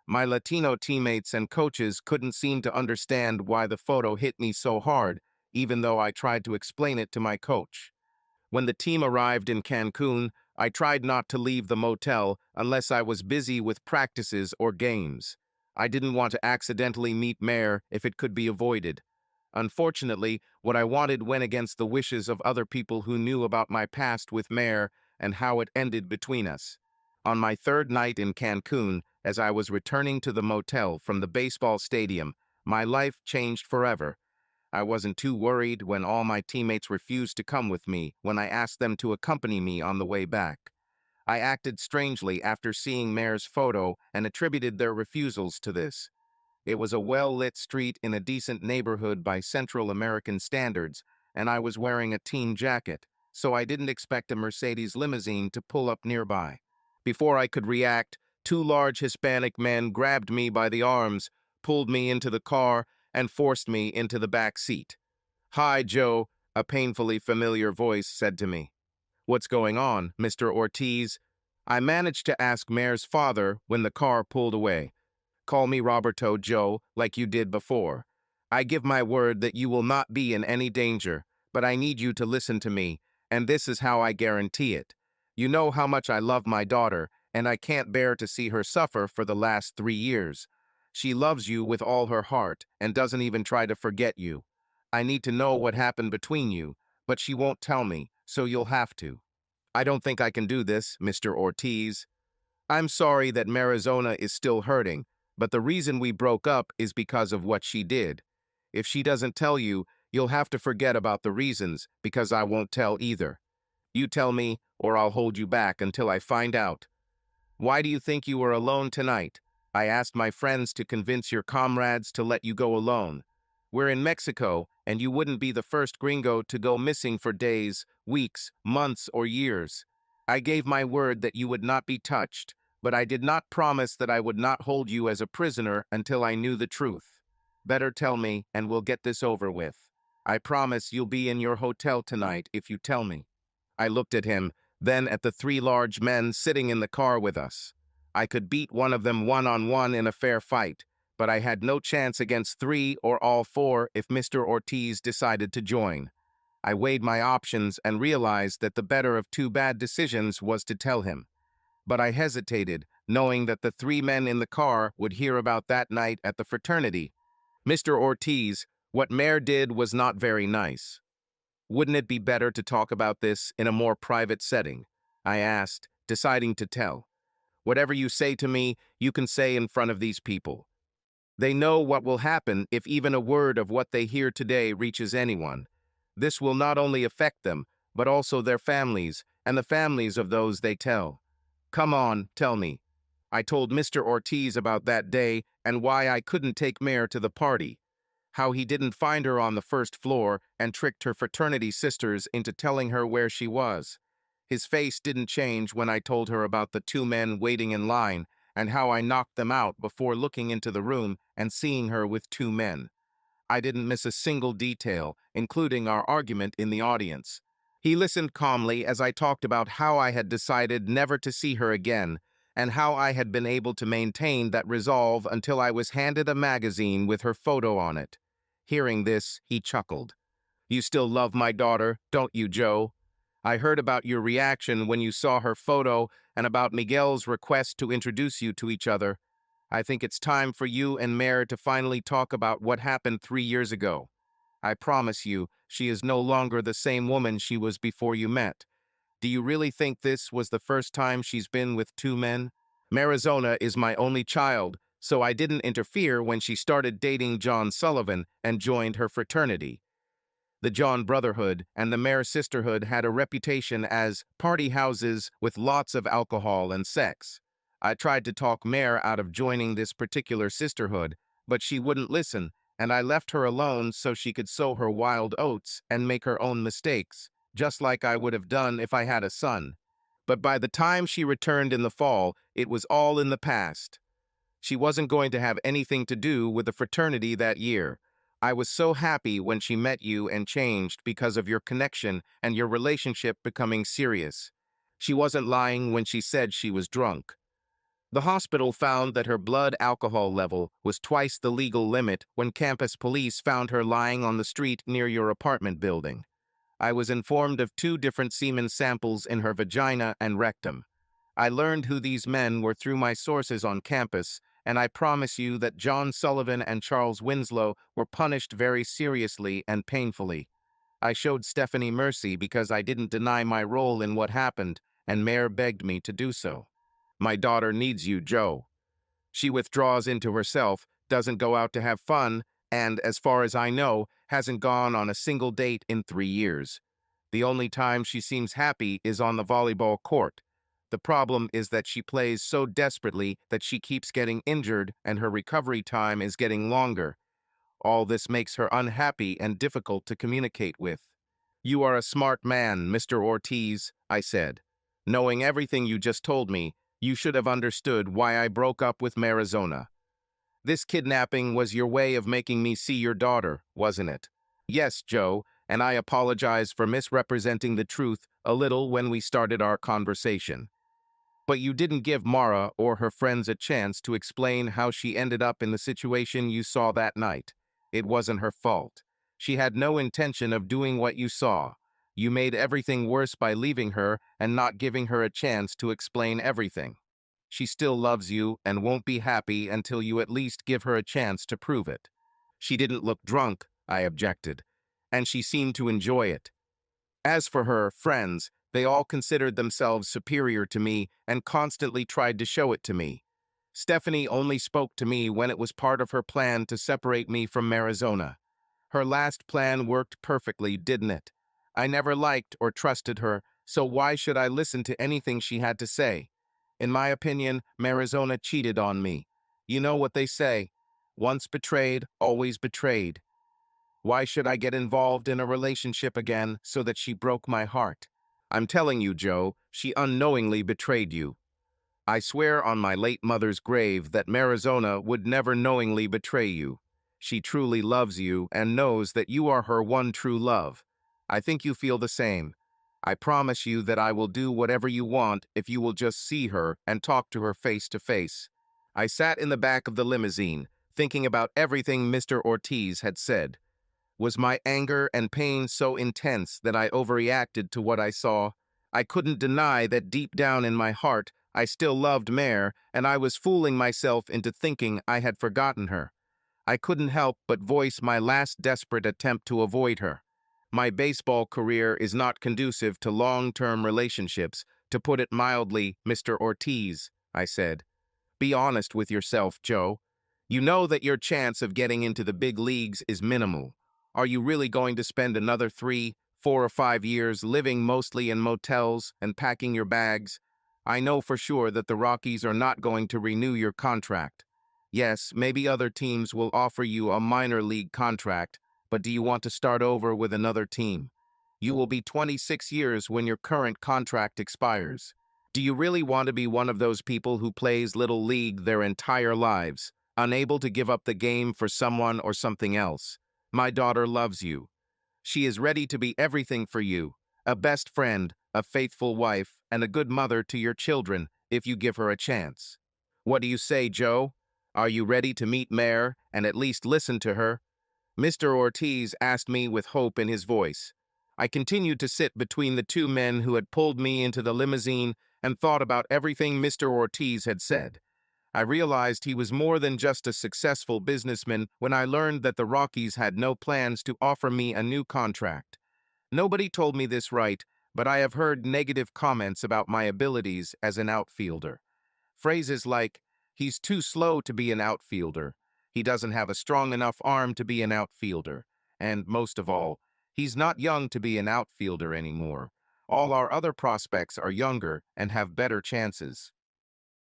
My Latino teammates and coaches couldn't seem to understand why the photo hit me so hard, even though I tried to explain it to my coach. When the team arrived in Cancun, I tried not to leave the motel unless I was busy with practices or games. I didn't want to accidentally meet Mare if it could be avoided. Unfortunately, what I wanted went against the wishes of other people who knew about my past with Mare and how it ended between us. On my third night in Cancun, as I was returning to the motel from the baseball stadium, my life changed forever. I wasn't too worried when all my teammates refused to come with me when I asked them to accompany me on the way back. I acted strangely after seeing Mare's photo and attributed their refusals to this. It was a well-lit street in a decent neighborhood by Central American standards, and I was wearing a team jacket, so I didn't expect a Mercedes limousine to pull up nearby. Before I could react, 2 large Hispanic men grabbed me by the arms, pulled me into the car, and forced me into the back seat. "Hi, Joe," a painfully familiar voice said to me. "What's going on, Mr. Ortiz?" I managed to ask Mare's father when the car pulled away. "Call me Roberto, Joe, like you did before. I give my word that you will not be in any danger, but I need you to listen to me, and this is how I guarantee it. You know how much I love my daughter, and I can't bear to see her suffer for the last 3 years. She loves you with all her heart and doesn't even try to forget you. I need to know what happened between you, but she won't tell me, so you'll have to. I don't think I can do this, Mr. Ortiz. I'm sorry that Marizona is still hurting, but the reason we broke up is because of what she did. If she doesn't tell you, you'll have to forget about the reasons, because I won't tell either. You tell me, or I'll hold you back until I find out. Why do you think you were alone tonight? I asked my friends to convince your comrades to let you go alone. We're in Mexico, and you wouldn't be the first gringo to go missing for days, weeks, months, or years. I gave my word that you would not be touched, but I did not promise that I would not hold you as a prisoner until I knew the truth. Better tell me, and we'll get this over with. I promise you'll be in your hotel tonight if you tell me. I looked at him, then at the 3 large men sitting in the car with us. I could beat one of them one-on-one in a fair fight, but I had no chance against 3 or all 4 if Mr. Ortiz decided to join. I weighed my options and realized that the better of 2 bad decisions was to tell him. But I hesitated, knowing that the 3 men in the car would hear about that night at the fraternity. Mr. Ortiz, what Mayor did was not very nice. Wouldn't it be better to talk about this in a more private setting? I asked, deciding to tell. Whatever you say to me, you can say in front of these people. They know what will happen if even a word of what they hear today reaches anyone. This will not only affect them, but also their families and the families of those they tell. Come on, tell me. I told Mr. Ortiz about that day and why I couldn't take Mayor to the party. How he didn't find her on the first floor and tricked her fraternity sisters into telling her where she was. His face didn't change when I told her about the 2 men waiting in line and how I knocked them out before looking into the room and seeing her with 2 men. I didn't miss a single detail, including our argument in the audience. He listened calmly as I talked about how I had decided never to see her again and how I had been able to maintain that resolve until I was handed a magazine with her photo on it. Hearing this, he chuckled. You still love my daughter, don't you, Joe? I heard about your reaction when you saw her photo and about Miguel's request to introduce you to each other. I think it's time for you and Mayor to finally talk about what happened 3 years ago. I promise you, she is no longer the same woman she was before you met. Do you really think this was the first time she's been with 2 men? Marizona is my only child, so I didn't interfere when she started dating John Sullivan and joined her fraternity. The John Brotherhood and the Mare Sisterhood had a reputation as party houses with lots of alcohol and sex. I tried to talk Mare out of joining this particular sisterhood, but she wouldn't listen, and I left her alone so she could sow her wild oats and make her own mistakes, just like I would have done if I had a son. But by the time she returned in the fall, it was all in the past. She wasn't going to have anything to do with the fraternity that year. I was so happy when she met you and changed because of your connection and your relationship becoming serious. She wasn't lying when she said she was drunk. The hospital found that her blood alcohol level was twice the legal limit when campus police found her lying on the street near your apartment building. I was informed of 2 different semen samples in her vagina and rectum. I learned who these men were through my sources on campus, and I promise you that John Sullivan and Charles Winslow were punished very seriously and painfully. I showed Stephanie mercy because I didn't deny my role in what happened, and Mayor begged me to do so. My daughter needs you, Joe. She withdraws into herself, doesn't go out to have fun, and, as far as I know, hasn't gone on a single date in 3 years. The only time she seems happy is on the volleyball court. The problem is that she plays so desperately that she keeps getting injured and her recovery time is getting longer. All this makes her unhappy and difficult to communicate with. You are a smart man, Mr. Ortiz, I said. Knowing everything you just told me, you should have understood why I broke up with Marizona. This kidnapping was your way of making me see your daughter, wasn't it? Yes, Joe, and I apologize for misrepresenting the truth a little when we started our conversation. But you didn't give Mara or her friends a chance to explain how she ended up in the situation you saw that night. It wasn't her fault. She had no intention of doing what you saw. You made everything worse by leaving her and not giving her a chance to explain everything. She still loves you and won't be happy until you at least give her a chance to prove it. She didn't look drunk, I objected, and she seemed to enjoy it. As for her friends, they all considered themselves superior to me and constantly tried to show it to me. Stephanie only spoke to me when it was part of her plan to separate me from Marizona. Her last plan worked perfectly, didn't it? I never liked or trusted her, so why should I listen to anything she had to say? In my opinion, Marizona cheated on me. You know what they say, once betrayed, always betrayed. Why should I get involved in a relationship again so that she broke my heart? I'm telling you, Joe, she unknowingly betrayed you. I swear on my late mother's grave that Marizona would never knowingly betray you. She truly loves you and knows that you are her one true love. I think you feel the same. I promise you that I will do whatever you want if you will just see her and talk to her face to face. I sat in the back of the limousine, thinking about everything Mr. Ortiz had said. Was my anger and pain so intense that I overreacted to what I saw? I couldn't deny that deep down in my heart, I still loved Mare, and I was fooling myself into thinking I had forgotten her. I couldn't help but voice my last desperate attempt to avoid her. My baseball career is not conducive to long-term relationships, to put it mildly, Mr. Ortiz, I said. Be honest with yourself, Joe. You know that your chance of getting into the big leagues is minimal. Are you really going to spend another 3, 4, or 5 years living mostly in motels and packing your bags? I know for sure that the Rockies are not going to renew your contract. Yes, maybe other teams will offer you a minor league contract, but do you want to start over with another team? You will be 26 years when your current contract expires. Do you really want to be one of those people who plays Little League their entire lives, unable to give up the game for someone or something else? My daughter loves you. She is ready to be everything for you, a best friend, a faithful wife, and a good mother to your children if you give her a chance. What do you say, Joe? Are you ready to meet Mare and at least listen to her? Mr. Ortiz asked me with hope in his voice. I continued to sit between the two men who had pulled me into the limousine and thought about everything Mr. Ortiz had said. I realized he was more than just a successful businessman when I learned that the Rockies had no plans to offer me a new contract. Nobody told me this right, but I have heard negative comments about my abilities as an outfielder. Phrases like, he's too slow to be an outfielder, he doesn't have a strong enough arm to be an outfielder, and most of all, he's not young to be an outfielder anymore. All our other prospects are younger and have better chances.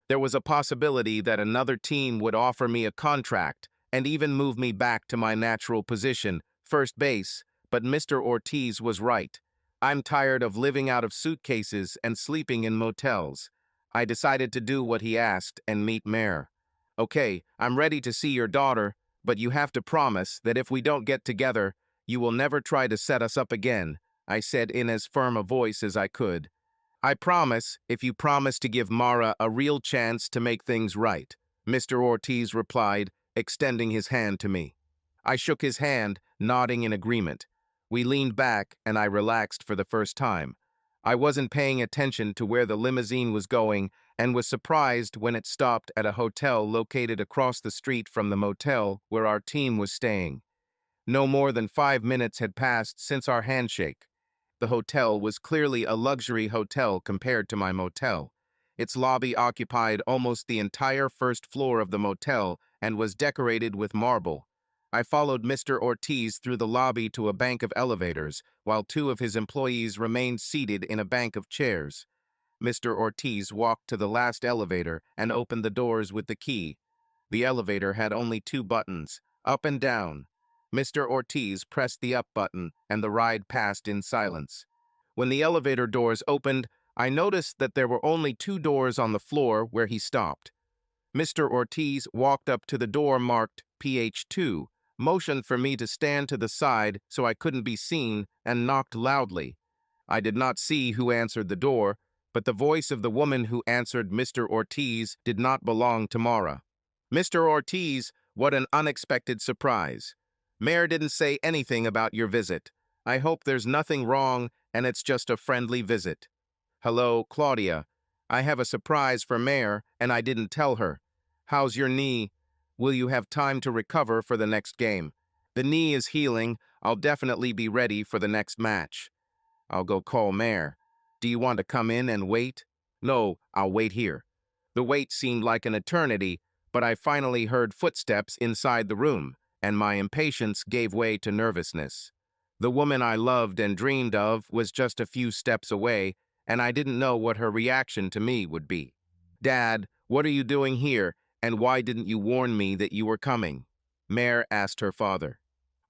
There was a possibility that another team would offer me a contract and even move me back to my natural position, first base, but Mr. Ortiz was right. I'm tired of living out of suitcases and sleeping in motels. I decided to do what he asked and meet Mare. Okay, I'm ready to see your daughter, but you have to promise that if we don't get together, you will never try to set us up again, I said in as firm a voice as I could. I promise if you promise to give Mara a real chance to make things right, Mr. Ortiz replied, extending his hand to me. I shook his hand, nodding in agreement. We leaned back and I relaxed for the first time. I wasn't paying attention to where the limousine was going and was surprised when it stopped at a hotel located across the street from the motel where our team was staying. No more than 5 minutes had passed since our handshake. The hotel was clearly a luxury hotel compared to my motel. Its lobby occupied almost the entire first floor of the motel and was decorated with marble. I followed Mr. Ortiz through the lobby to a bank of elevators, while 2 of his employees remained seated in a bank of chairs. Mr. Ortiz walked to the last elevator and opened the doors with the key. The elevator had only 2 buttons, up and down. Mr. Ortiz pressed the up button and the ride passed in silence. When the elevator doors opened, I noticed that there were only 2 doors on the floor where he stopped. Mr. Ortiz walked up to the door marked PH2, motioned for me to stand to the side so I couldn't be seen, and knocked loudly. I did not see who answered the door, but the voice of the woman who answered Mr. Ortiz did not belong to Mara. Mr. Ortiz, what an unexpected surprise. Mare didn't say anything about your visit. I hope there's nothing wrong and it's just a friendly visit. Hello, Claudia. I have a surprise for Mare and I didn't tell her. How's your knee? Will you have time to recover for the next game? The knee is healing. I'll definitely be ready for the next match. I'll go call Mare. Do you want to come in and wait? No, I'll wait here. The wait seemed like an eternity, but I finally heard footsteps inside the room, and my impatience gave way to nervousness. The woman I loved and dreamed of was just a few steps away, and I didn't know what her reaction to me would be. Dad, what are you doing here, and why didn't you warn me that you were coming? Mare asked her father.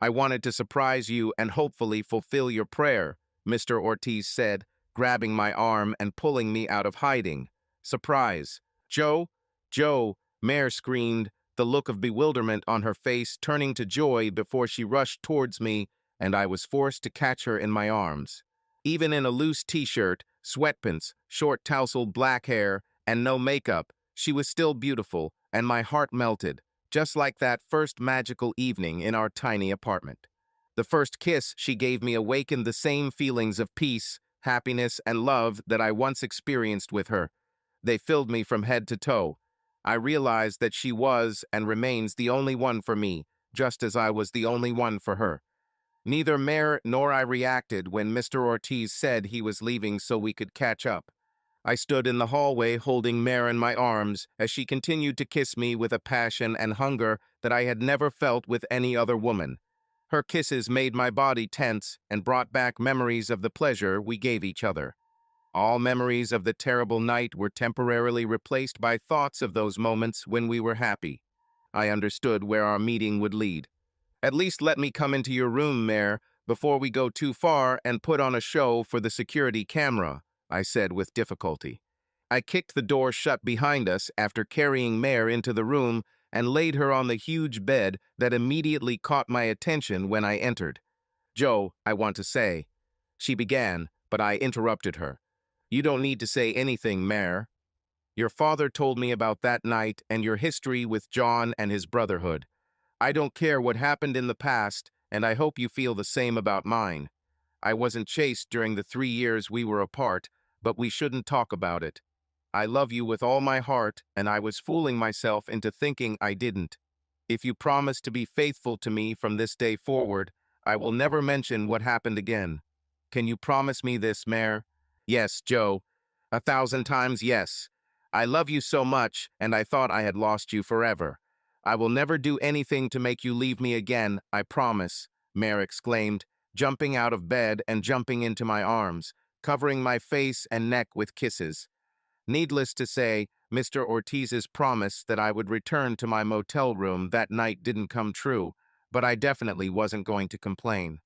I wanted to surprise you and hopefully fulfill your prayer, Mr. Ortiz said, grabbing my arm and pulling me out of hiding. Surprise. Joe? Joe, Mare screamed, the look of bewilderment on her face turning to joy before she rushed towards me, and I was forced to catch her in my arms. Even in a loose t-shirt, sweatpants, short tousled black hair, and no makeup, she was still beautiful, and my heart melted. just like that first magical evening in our tiny apartment. The first kiss she gave me awakened the same feelings of peace, happiness, and love that I once experienced with her. They filled me from head to toe. I realized that she was and remains the only one for me, just as I was the only one for her. Neither Mare nor I reacted when Mr. Ortiz said he was leaving so we could catch up. I stood in the hallway holding Mare in my arms as she continued to kiss me with a passion and hunger that I had never felt with any other woman. Her kisses made my body tense and brought back memories of the pleasure we gave each other. All memories of the terrible night were temporarily replaced by thoughts of those moments when we were happy. I understood where our meeting would lead. "At least let me come into your room, Mare, before we go too far and put on a show for the security camera," I said with difficulty. I kicked the door shut behind us after carrying Mare into the room and laid her on the huge bed that immediately caught my attention when I entered. "Joe, I want to say," she began, but I interrupted her. "You don't need to say anything, Mare. Your father told me about that night and your history with John and his brotherhood. I don't care what happened in the past, and I hope you feel the same about mine. I wasn't chaste during the 3 years we were apart, but we shouldn't talk about it. I love you with all my heart, and I was fooling myself into thinking I didn't. If you promise to be faithful to me from this day forward, I will never mention what happened again. Can you promise me this, Mare?" "Yes, Joe. 1,000 times yes. I love you so much, and I thought I had lost you forever. I will never do anything to make you leave me again, I promise," Mare exclaimed, jumping out of bed and jumping into my arms, covering my face and neck with kisses. Needless to say, Mr. Ortiz's promise that I would return to my motel room that night didn't come true, but I definitely wasn't going to complain.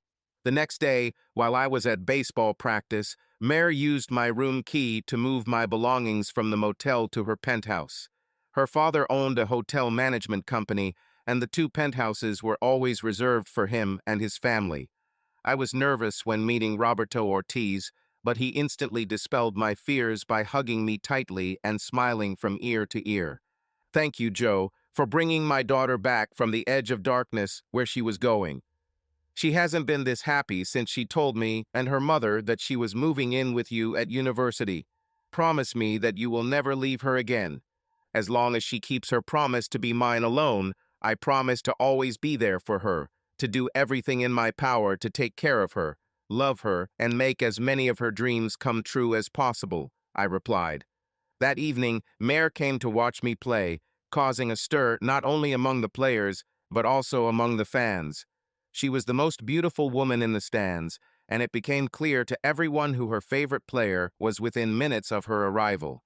The next day, while I was at baseball practice, Mare used my room key to move my belongings from the motel to her penthouse. Her father owned a hotel management company, and the two penthouses were always reserved for him and his family. I was nervous when meeting Roberto Ortiz, but he instantly dispelled my fears by hugging me tightly and smiling from ear to ear. "Thank you, Joe, for bringing my daughter back from the edge of darkness where she was going. She hasn't been this happy since she told me and her mother that she was moving in with you at university. Promise me that you will never leave her again. As long as she keeps her promise to be mine alone, I promise to always be there for her, to do everything in my power to take care of her, love her, and make as many of her dreams come true as possible," I replied. That evening, Mare came to watch me play, causing a stir not only among the players, but also among the fans. She was the most beautiful woman in the stands, and it became clear to everyone who her favorite player was within minutes of her arrival.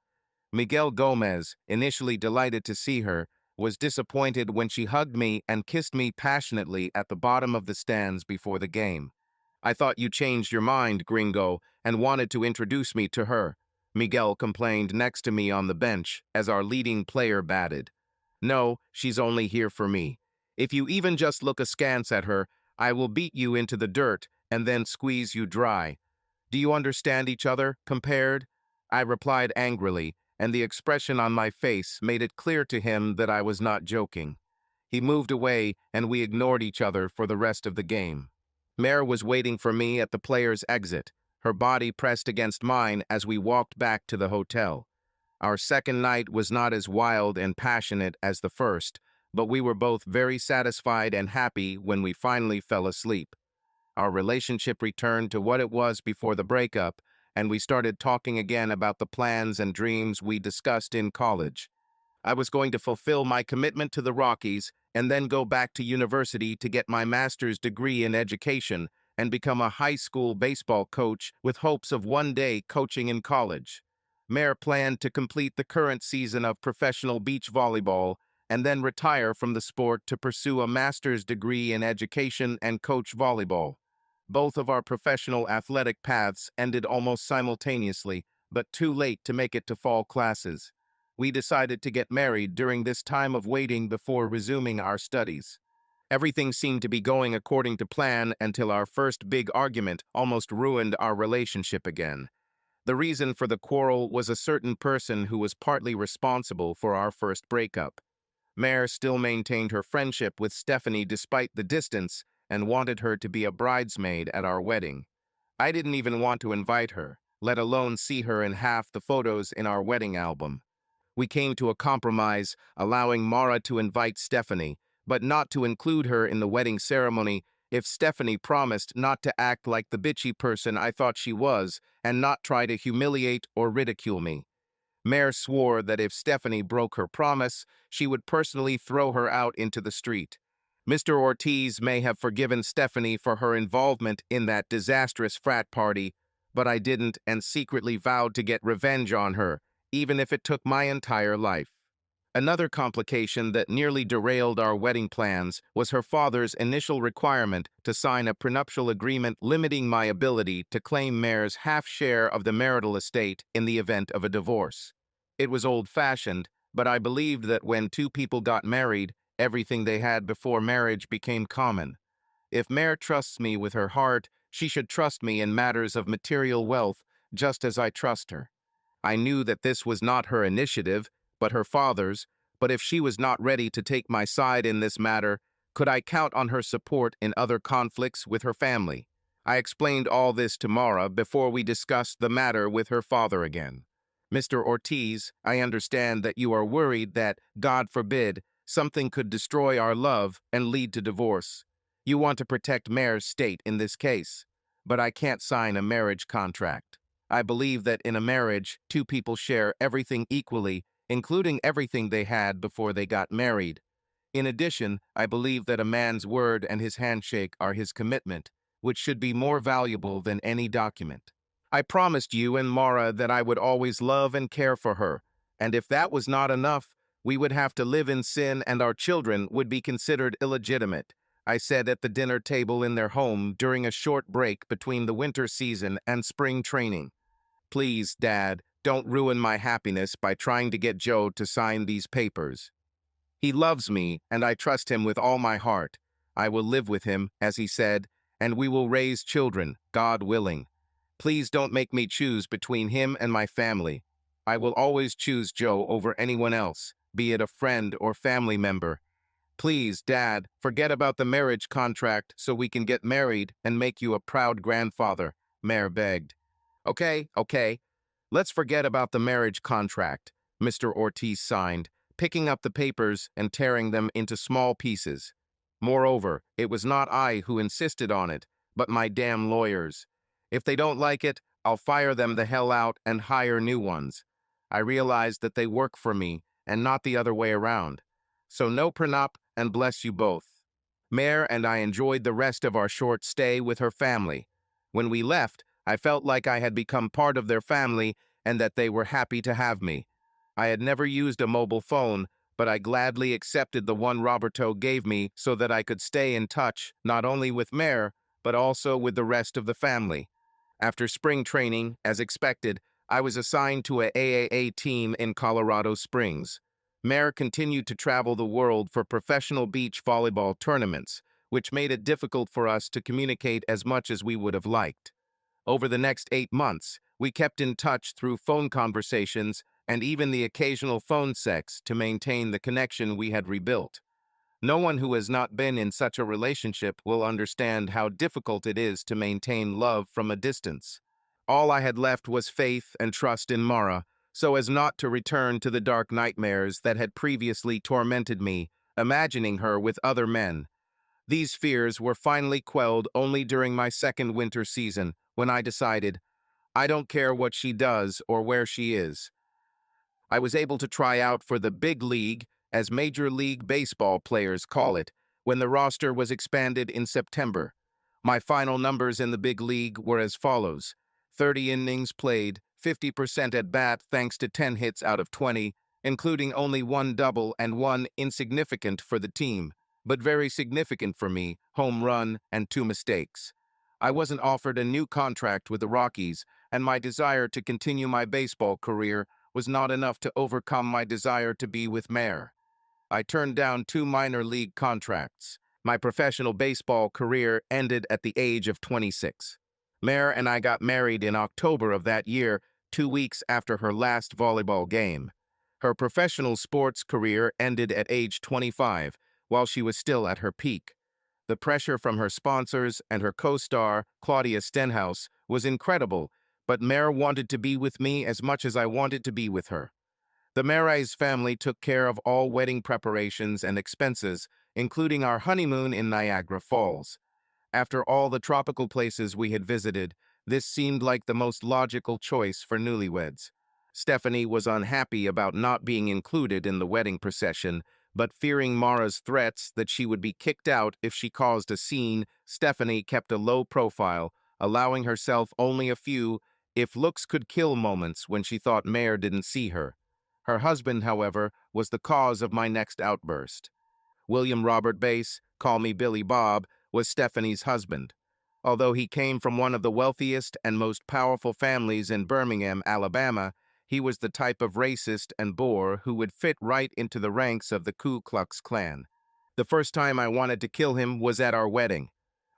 Miguel Gomez, initially delighted to see her, was disappointed when she hugged me and kissed me passionately at the bottom of the stands before the game. "I thought you changed your mind, Gringo, and wanted to introduce me to her," Miguel complained next to me on the bench as our leading player batted. "No, she's only here for me. If you even just look askance at her, I will beat you into the dirt and then squeeze you dry. Do you understand each other, compared?" I replied angrily, and the expression on my face made it clear to him that I was not joking. He moved away, and we ignored each other for the rest of the game. Mare was waiting for me at the player's exit, her body pressed against mine as we walked back to the hotel. Our second night was not as wild and passionate as the first, but we were both very satisfied and happy when we finally fell asleep. Our relationship returned to what it was before the breakup, and we started talking again about the plans and dreams we discussed in college. I was going to fulfill my commitment to the Rockies and then go back to university to get my master's degree in education and become a high school baseball coach with hopes of one day coaching in college. Mare planned to complete the current season of professional beach volleyball and then retire from the sport to pursue a master's degree in education and coach volleyball. Both of our professional athletic paths ended almost simultaneously, but too late to make it to fall classes. We decided to get married during this time of waiting before resuming our studies. Everything seemed to be going according to plan until our first big argument almost ruined our relationship again. The reason for the quarrel was a certain person who was partly responsible for our first breakup. Mare still maintained her friendship with Stephanie despite the distance and wanted her to be a bridesmaid at our wedding. I didn't even want to invite her, let alone see her in half the photos in our wedding album. We came to a compromise, allowing Mara to invite Stephanie, but not to include her in the wedding ceremony if Stephanie promised not to act like the bitchy person I thought she was and not try to humiliate or ridicule me. Mare swore that if Stephanie broke her promise, she would personally throw her out into the street. Mr. Ortiz may have forgiven Stephanie for her involvement in that disastrous frat party, but I didn't and secretly vowed to get revenge on her, even if it took my entire life. Another complication that nearly derailed our wedding plans was her father's initial requirement to sign a prenuptial agreement limiting my ability to claim Mare's half share of the marital estate in the event of a divorce. It was old-fashioned, but I believed that when two people got married, everything they had before marriage became common. If Mare trusts me with her heart, she should trust me in matters of material wealth, just as I trust her. I knew that this was not her initiative, but her father's, but if she was not ready to take my side in this matter, could I count on her support in other conflicts with her family? I explained all this to Mara before we discussed the matter with her father again. Mr. Ortiz, I understand that you are worried that, God forbid, something could destroy our love and lead to divorce. You want to protect Mare's state in this case, but I can't sign a marriage contract. I believe that in a marriage, two people share everything equally, including everything they had before they got married. In addition, I believe that a man's word and his handshake are his commitment, which should be more valuable than any document. I promised you and Mara that I would always love and care for her, and if that was not enough, we would have to live in sin and our children would be considered illegitimate, I said at the dinner table in their home during a short break between the winter season and spring training. Please, Dad, don't ruin my happiness by trying to get Joe to sign these papers. He loves me, and I trust him with all my heart. I will live with him, as he said, and we will raise children, God willing. Please don't make me choose between him and my family. I will always choose Joe over anyone else, be it a friend or family member. Please, Dad, forget about the marriage contract so we can get married and make you a proud grandfather, Mare begged. Okay. Let's forget about the marriage contract, Mr. Ortiz signed, picking up the papers and tearing them into small pieces. Moreover, it was not I who insisted on it, but my damn lawyers. If they don't like it, I'll fire them the hell out and hire new ones. I realized that they work for me and not the other way around. So no prenup and bless you both. Mare and I enjoyed the rest of our short stay with her family. When we left, I felt like I had become part of their family and that they were happy to have me. I had never used a mobile phone, but I gladly accepted the one Roberto gave me so that I could stay in touch not only with Mare, but also with the rest of the family. After spring training, as expected, I was assigned to a AAA team in Colorado Springs. Mare continued to travel the world for professional beach volleyball tournaments, which made it difficult for us to communicate as much as we would have liked. Over the next 8 months, we kept in touch through phone conversations and even the occasional phone sex to maintain the connection we had rebuilt. No one who has not been in such a relationship will understand how difficult it is to maintain love from a distance. All I had left was faith and trust in Mara, so as not to return to the dark nightmares that had previously tormented me, imagining her with other men. These fears were finally quelled only during my second winter season, when I decided, I don't care what she does or where she is. I was able to try out for the big league, as Major League Baseball players call it, when the roster was expanded in September. My final numbers in the big league were as follows: 30 innings played, 50% at bat thanks to 10 hits out of 20, including only one double and one insignificant for the team, but very significant for me, home run and 2 mistakes. I wasn't offered a new contract with the Rockies, and my desire to continue my baseball career was not enough to overcome my desire to be with Mare. I turned down 2 minor league contracts. My professional baseball career ended at the age of 26. Mare and I got married in October of that year, 2 weeks after her last volleyball game. Her professional sports career ended at age 25, while she was still at her peak. The pressure from her sponsors and her co-star, Claudia Stenhouse, was incredible, but Mare wanted to be with me as much as I wanted to be with her. The Marais family took care of all wedding preparations and expenses, including our honeymoon in Niagara Falls. After all the tropical places we had visited, this seemed like the most logical choice for newlyweds. Stephanie was unhappy about not being included in the wedding procession, but fearing Mara's threats that she would be kicked out if she caused a scene, Stephanie kept a low profile, allowing herself only a few, if looks could kill moments when she thought Mare didn't see her. Her husband, however, was the cause of my next outburst. William Robert Bass, call me Billy Bob, was Stephanie's husband. Although he came from one of the wealthiest and most powerful families in Birmingham, Alabama, he was the type of racist and bore who would fit right into the ranks of the Ku Klux Klan. The first time I wanted to kill him was at our wedding.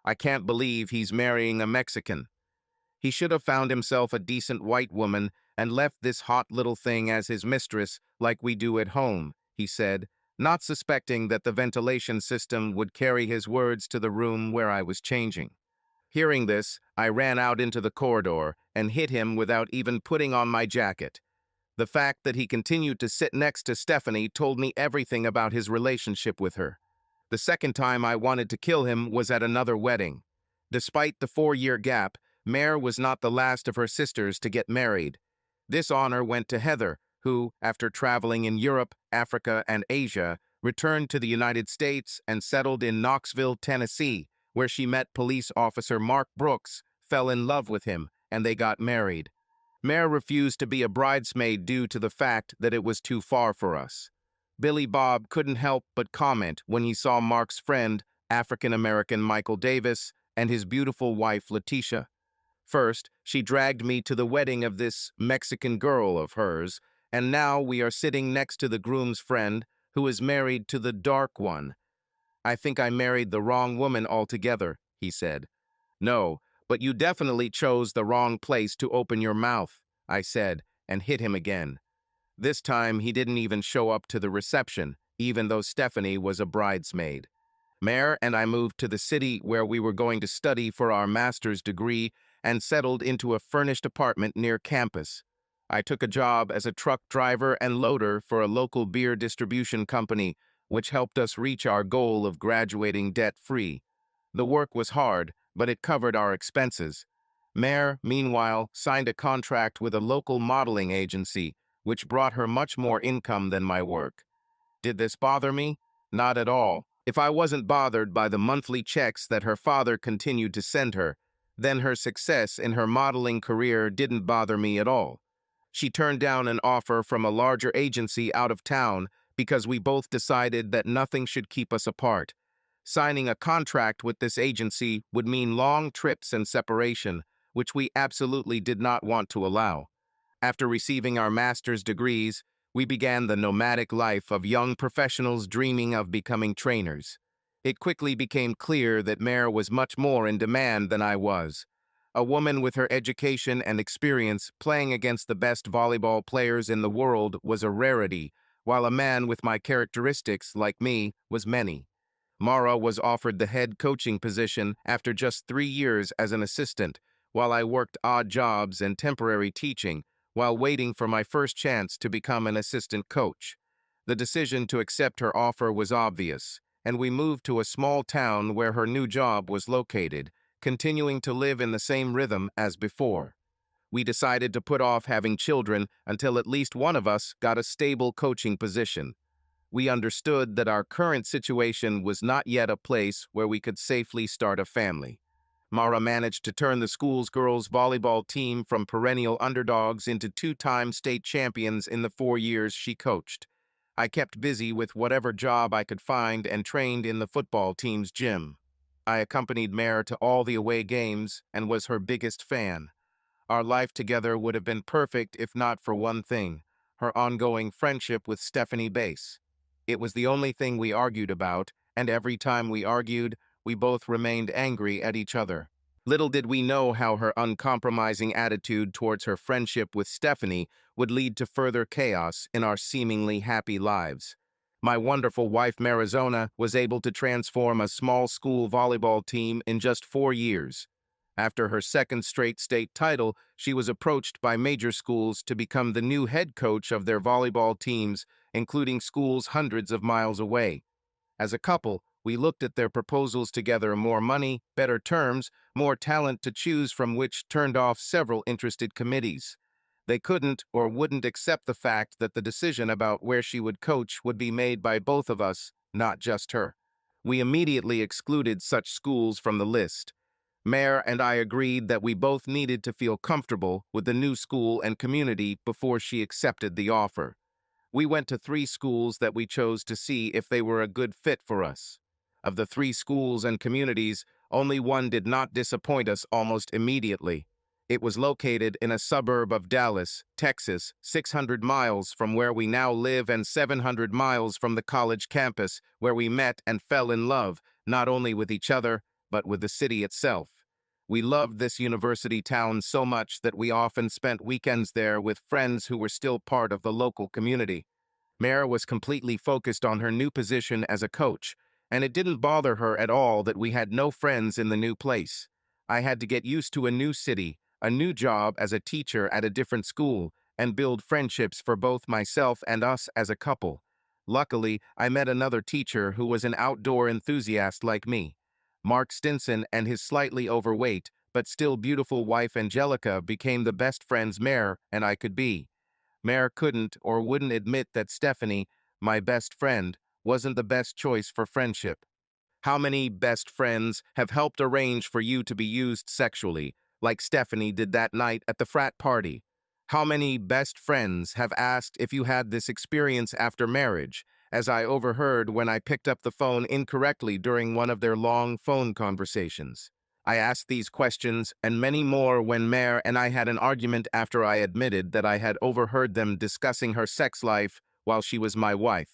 I can't believe he's marrying a Mexican. He should have found himself a decent white woman and left this hot little thing as his mistress like we do at home, he said, not suspecting that the ventilation system would carry his words to the room where I was changing. Hearing this, I ran out into the corridor and hit him without even putting on my jacket. The fact that he continued to sit next to Stephanie told me everything about his relationship with her. The second time I wanted to kill him was at another wedding. Despite the 4-year gap, Mare was not the last of her sisters to get married. This honor went to Heather, who, after traveling in Europe, Africa, and Asia, returned to the United States and settled in Knoxville, Tennessee, where she met police officer Mark Brooks, fell in love with him, and they got married. Mare refused to be a bridesmaid due to the fact that it was too far for us. Billy Bob couldn't help but comment when he saw Mark's friend, African-American Michael Davis, and his beautiful wife, Letitia. First, she dragged me to the wedding of this Mexican girl of hers, and now we are sitting next to the groom's friend, who is married to the dark one. I think I married the wrong woman altogether, he said. No, but you definitely chose the wrong place to open your mouth, I said, and hit him again. This time he didn't even show up to the reception, even though Stephanie was a bridesmaid. Mare and I moved to the city where we were going to study for our master's degree and settled into a furnished apartment near campus. I took a job as a truck driver and loader for a local beer distribution company, which helped us reach our goal of graduating debt-free. The work was hard, but it covered our expenses. Mare, meanwhile, signed a contract with a local modeling agency, which brought her much more income than my work. Did this bother me? Not at all. If I wasn't bothered by the monthly checks that her father continued to send her, then her success in her modeling career didn't bother me at all. She turned down an offer from a larger agency out of town because we both decided that nothing should keep us apart. Signing a contract with this agency would mean long trips and separation, which we absolutely did not want to allow. After receiving our master's degrees, we began the nomadic life of young professionals dreaming of becoming trainers. It quickly became clear that Mare was much more in demand than I was. A woman with her education and experience playing against the best volleyball players in the world was a rarity, while a man with my characteristics, like me, was many. Mara was offered the head coaching position after just 3 years as an assistant, while I worked odd jobs and temporary teaching, while waiting for my first chance to become an assistant coach. The decision to accept her offer was obvious, and we moved to a small town where her new job was located, continuing to live in the same rhythm as before. We decided to put off having children until at least one of us got a stable coaching position. We understood that our current situation was not yet a place where we could safely start a family. Mara managed to turn the school's girls' volleyball team from perennial underdogs into 2-time state champions in the 4 years she coached. I kept busy with whatever job I could find and trained in the football team's gym. I accompanied Mare to all the away games and was her biggest fan. Our life together would have been perfect if not for one thing, her ongoing friendship with Stephanie Bass. It was the only thing we argued about, and every time we argued, we both remained angry at each other. Little did we know how her uncompromising attitude towards her friendship with Stephanie would lead to further chaos in our seemingly happy lives. My wonderful wife, Marizona, was able to transform a small school volleyball team in just 4 years. After her second straight state title, she was approached by major schools to become the new head coach of their volleyball teams, including schools hundreds of miles away. As a couple, we looked at their proposals together: more money, better terms, more talent to choose from, which turned off several interested committees. They couldn't or wouldn't accept the fact that the decision about where she would coach would be made by both of us, not just her. We immediately excluded such schools from the list. Mayor and I agreed that we both needed to feel comfortable with the new school and community before she accepted the offer. We went to 3 schools that we chose to see if they were a good fit for us. Of the 3 schools and communities, only one did not disappoint us almost immediately. It was located in a suburb of Dallas, Texas, 600 miles from where we now live and 700 miles from the college campus where we met and fell in love, not only with each other, but with the city itself. We loved this university town so much that we often spent weekends there with friends who were still part of the local community. Mare was completely focused on her new position as a coach, and it didn't bother her at all that we had no friends in the new place. I had to get used to a new city, a new job as a teacher at a different school, and build friendships for both myself and us as a couple. Luckily, I met another teacher who was an outdoor enthusiast like me. Mark Stinson and his slightly overweight, but still beautiful wife Angelica became the best friends Mare and I could be. Mare couldn't or wouldn't admit that Stephanie, my best friend, wasn't the best choice for friendship. How many best friends have helped arrange for you to be used sexually, like Stephanie did that night at the frat party? How many best friends have asked if you had this experience after marriage, as I overheard when I picked up the phone incorrectly during one of their long phone conversations? I asked these questions and many more when Mare and I had an argument after I admitted that I had overheard them discussing her sex life while she was my wife.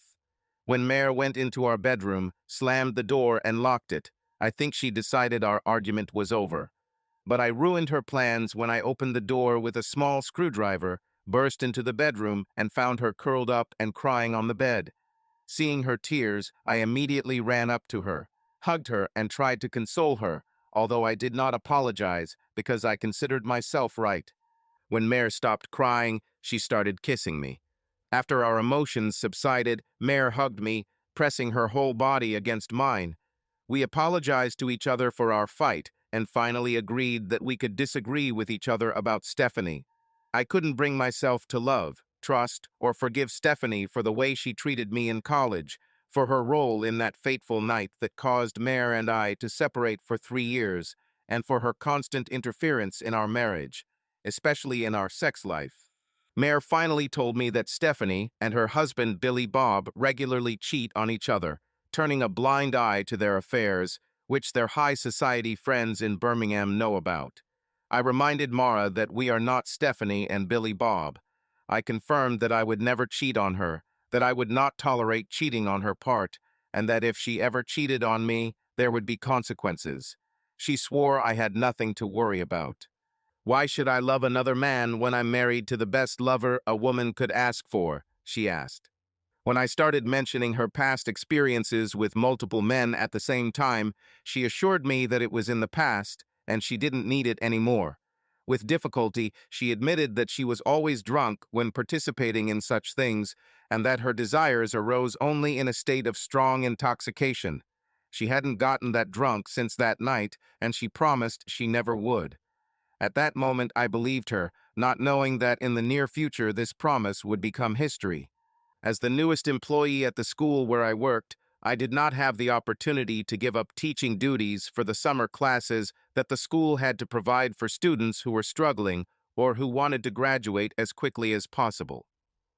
When Mare went into our bedroom, slammed the door, and locked it, I think she decided our argument was over. But I ruined her plans when I opened the door with a small screwdriver, burst into the bedroom, and found her curled up and crying on the bed. Seeing her tears, I immediately ran up to her, hugged her, and tried to console her, although I did not apologize because I considered myself right. When Mare stopped crying, she started kissing me. After our emotions subsided, Mare hugged me, pressing her whole body against mine. We apologized to each other for our fight and finally agreed that we could disagree with each other about Stephanie. I couldn't bring myself to love, trust, or forgive Stephanie for the way she treated me in college, for her role in that fateful night that caused Mare and I to separate for 3 years, and for her constant interference in our marriage, especially in our sex life. Mare finally told me that Stephanie and her husband Billy Bob regularly cheat on each other, turning a blind eye to their affairs, which their high society friends in Birmingham know about. I reminded Mara that we are not Stephanie and Billy Bob. I confirmed that I would never cheat on her, that I would not tolerate cheating on her part, and that if she ever cheated on me, there would be consequences. She swore I had nothing to worry about. "Why should I love another man when I'm married to the best lover a woman could ask for?" she asked. When I started mentioning her past experiences with multiple men at the same time, she assured me that it was in the past and she didn't need it anymore. With difficulty, she admitted that she was always drunk when participating in such things and that her desires arose only in a state of strong intoxication. She hadn't gotten that drunk since that night, and she promised she never would. At that moment, I believed her, not knowing that in the near future this promise would become history. As the newest employee at the school where I worked, I did not have the opportunity to give up teaching duties for the summer classes that the school had to provide for students who were struggling or who wanted to graduate as quickly as possible.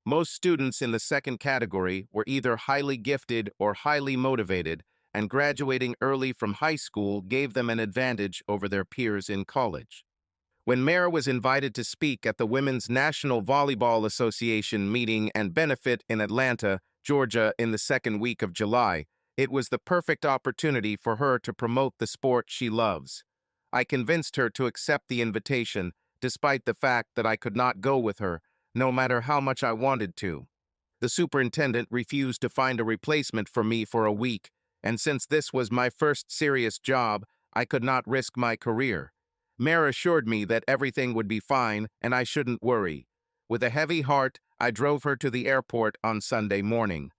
Most students in the second category were either highly gifted or highly motivated, and graduating early from high school gave them an advantage over their peers in college. When Mare was invited to speak at the Women's National Volleyball Association meeting and benefit in Atlanta, Georgia in the second week of July, it was the perfect opportunity for her to promote the sport she loves. I convinced her to accept the invitation, despite the fact that I could not go with her, no matter how much I wanted to. The superintendent refused to find a replacement for me for a week, and since this was my first serious job, I could not risk my career. Mare assured me that everything would be fine and I shouldn't worry. With a heavy heart, I drove her to the airport on Sunday morning.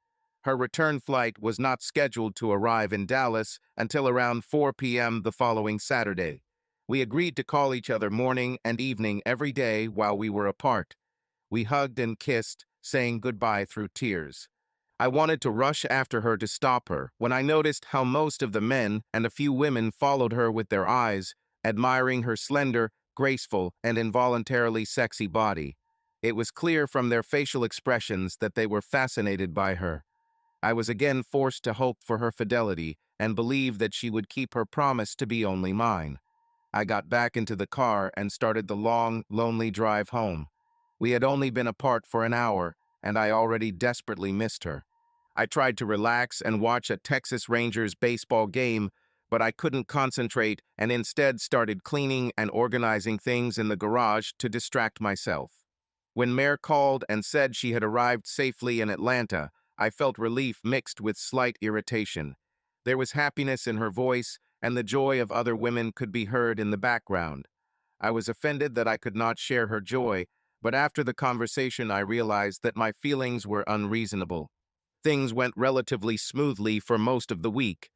Her return flight was not scheduled to arrive in Dallas until around 4 p.m. the following Saturday. We agreed to call each other morning and evening every day while we were apart. We hugged and kissed, saying goodbye through tears. I wanted to rush after her to stop her when I noticed how most of the men and a few women followed her with their eyes, admiring her slender, graceful, and involuntarily sexy body. It was clear from their facial expressions that they were fascinated by her. I was again forced to hope for her fidelity and believe that she would keep her promise to be only mine. I got back into the car and started the long, lonely drive home. We had only been apart for an hour, and I already desperately missed her. I tried to relax and watch a Texas Rangers baseball game, but I couldn't concentrate and instead started cleaning and organizing things in the garage to distract myself. When Mare called and said she had arrived safely in Atlanta, I felt relief mixed with slight irritation. There was happiness in her voice, and the joy of other women could be heard in the background. I was offended that I could not share her joy, but after the conversation I realized that my feelings were unreasonable. Things went relatively smoothly for most of the week.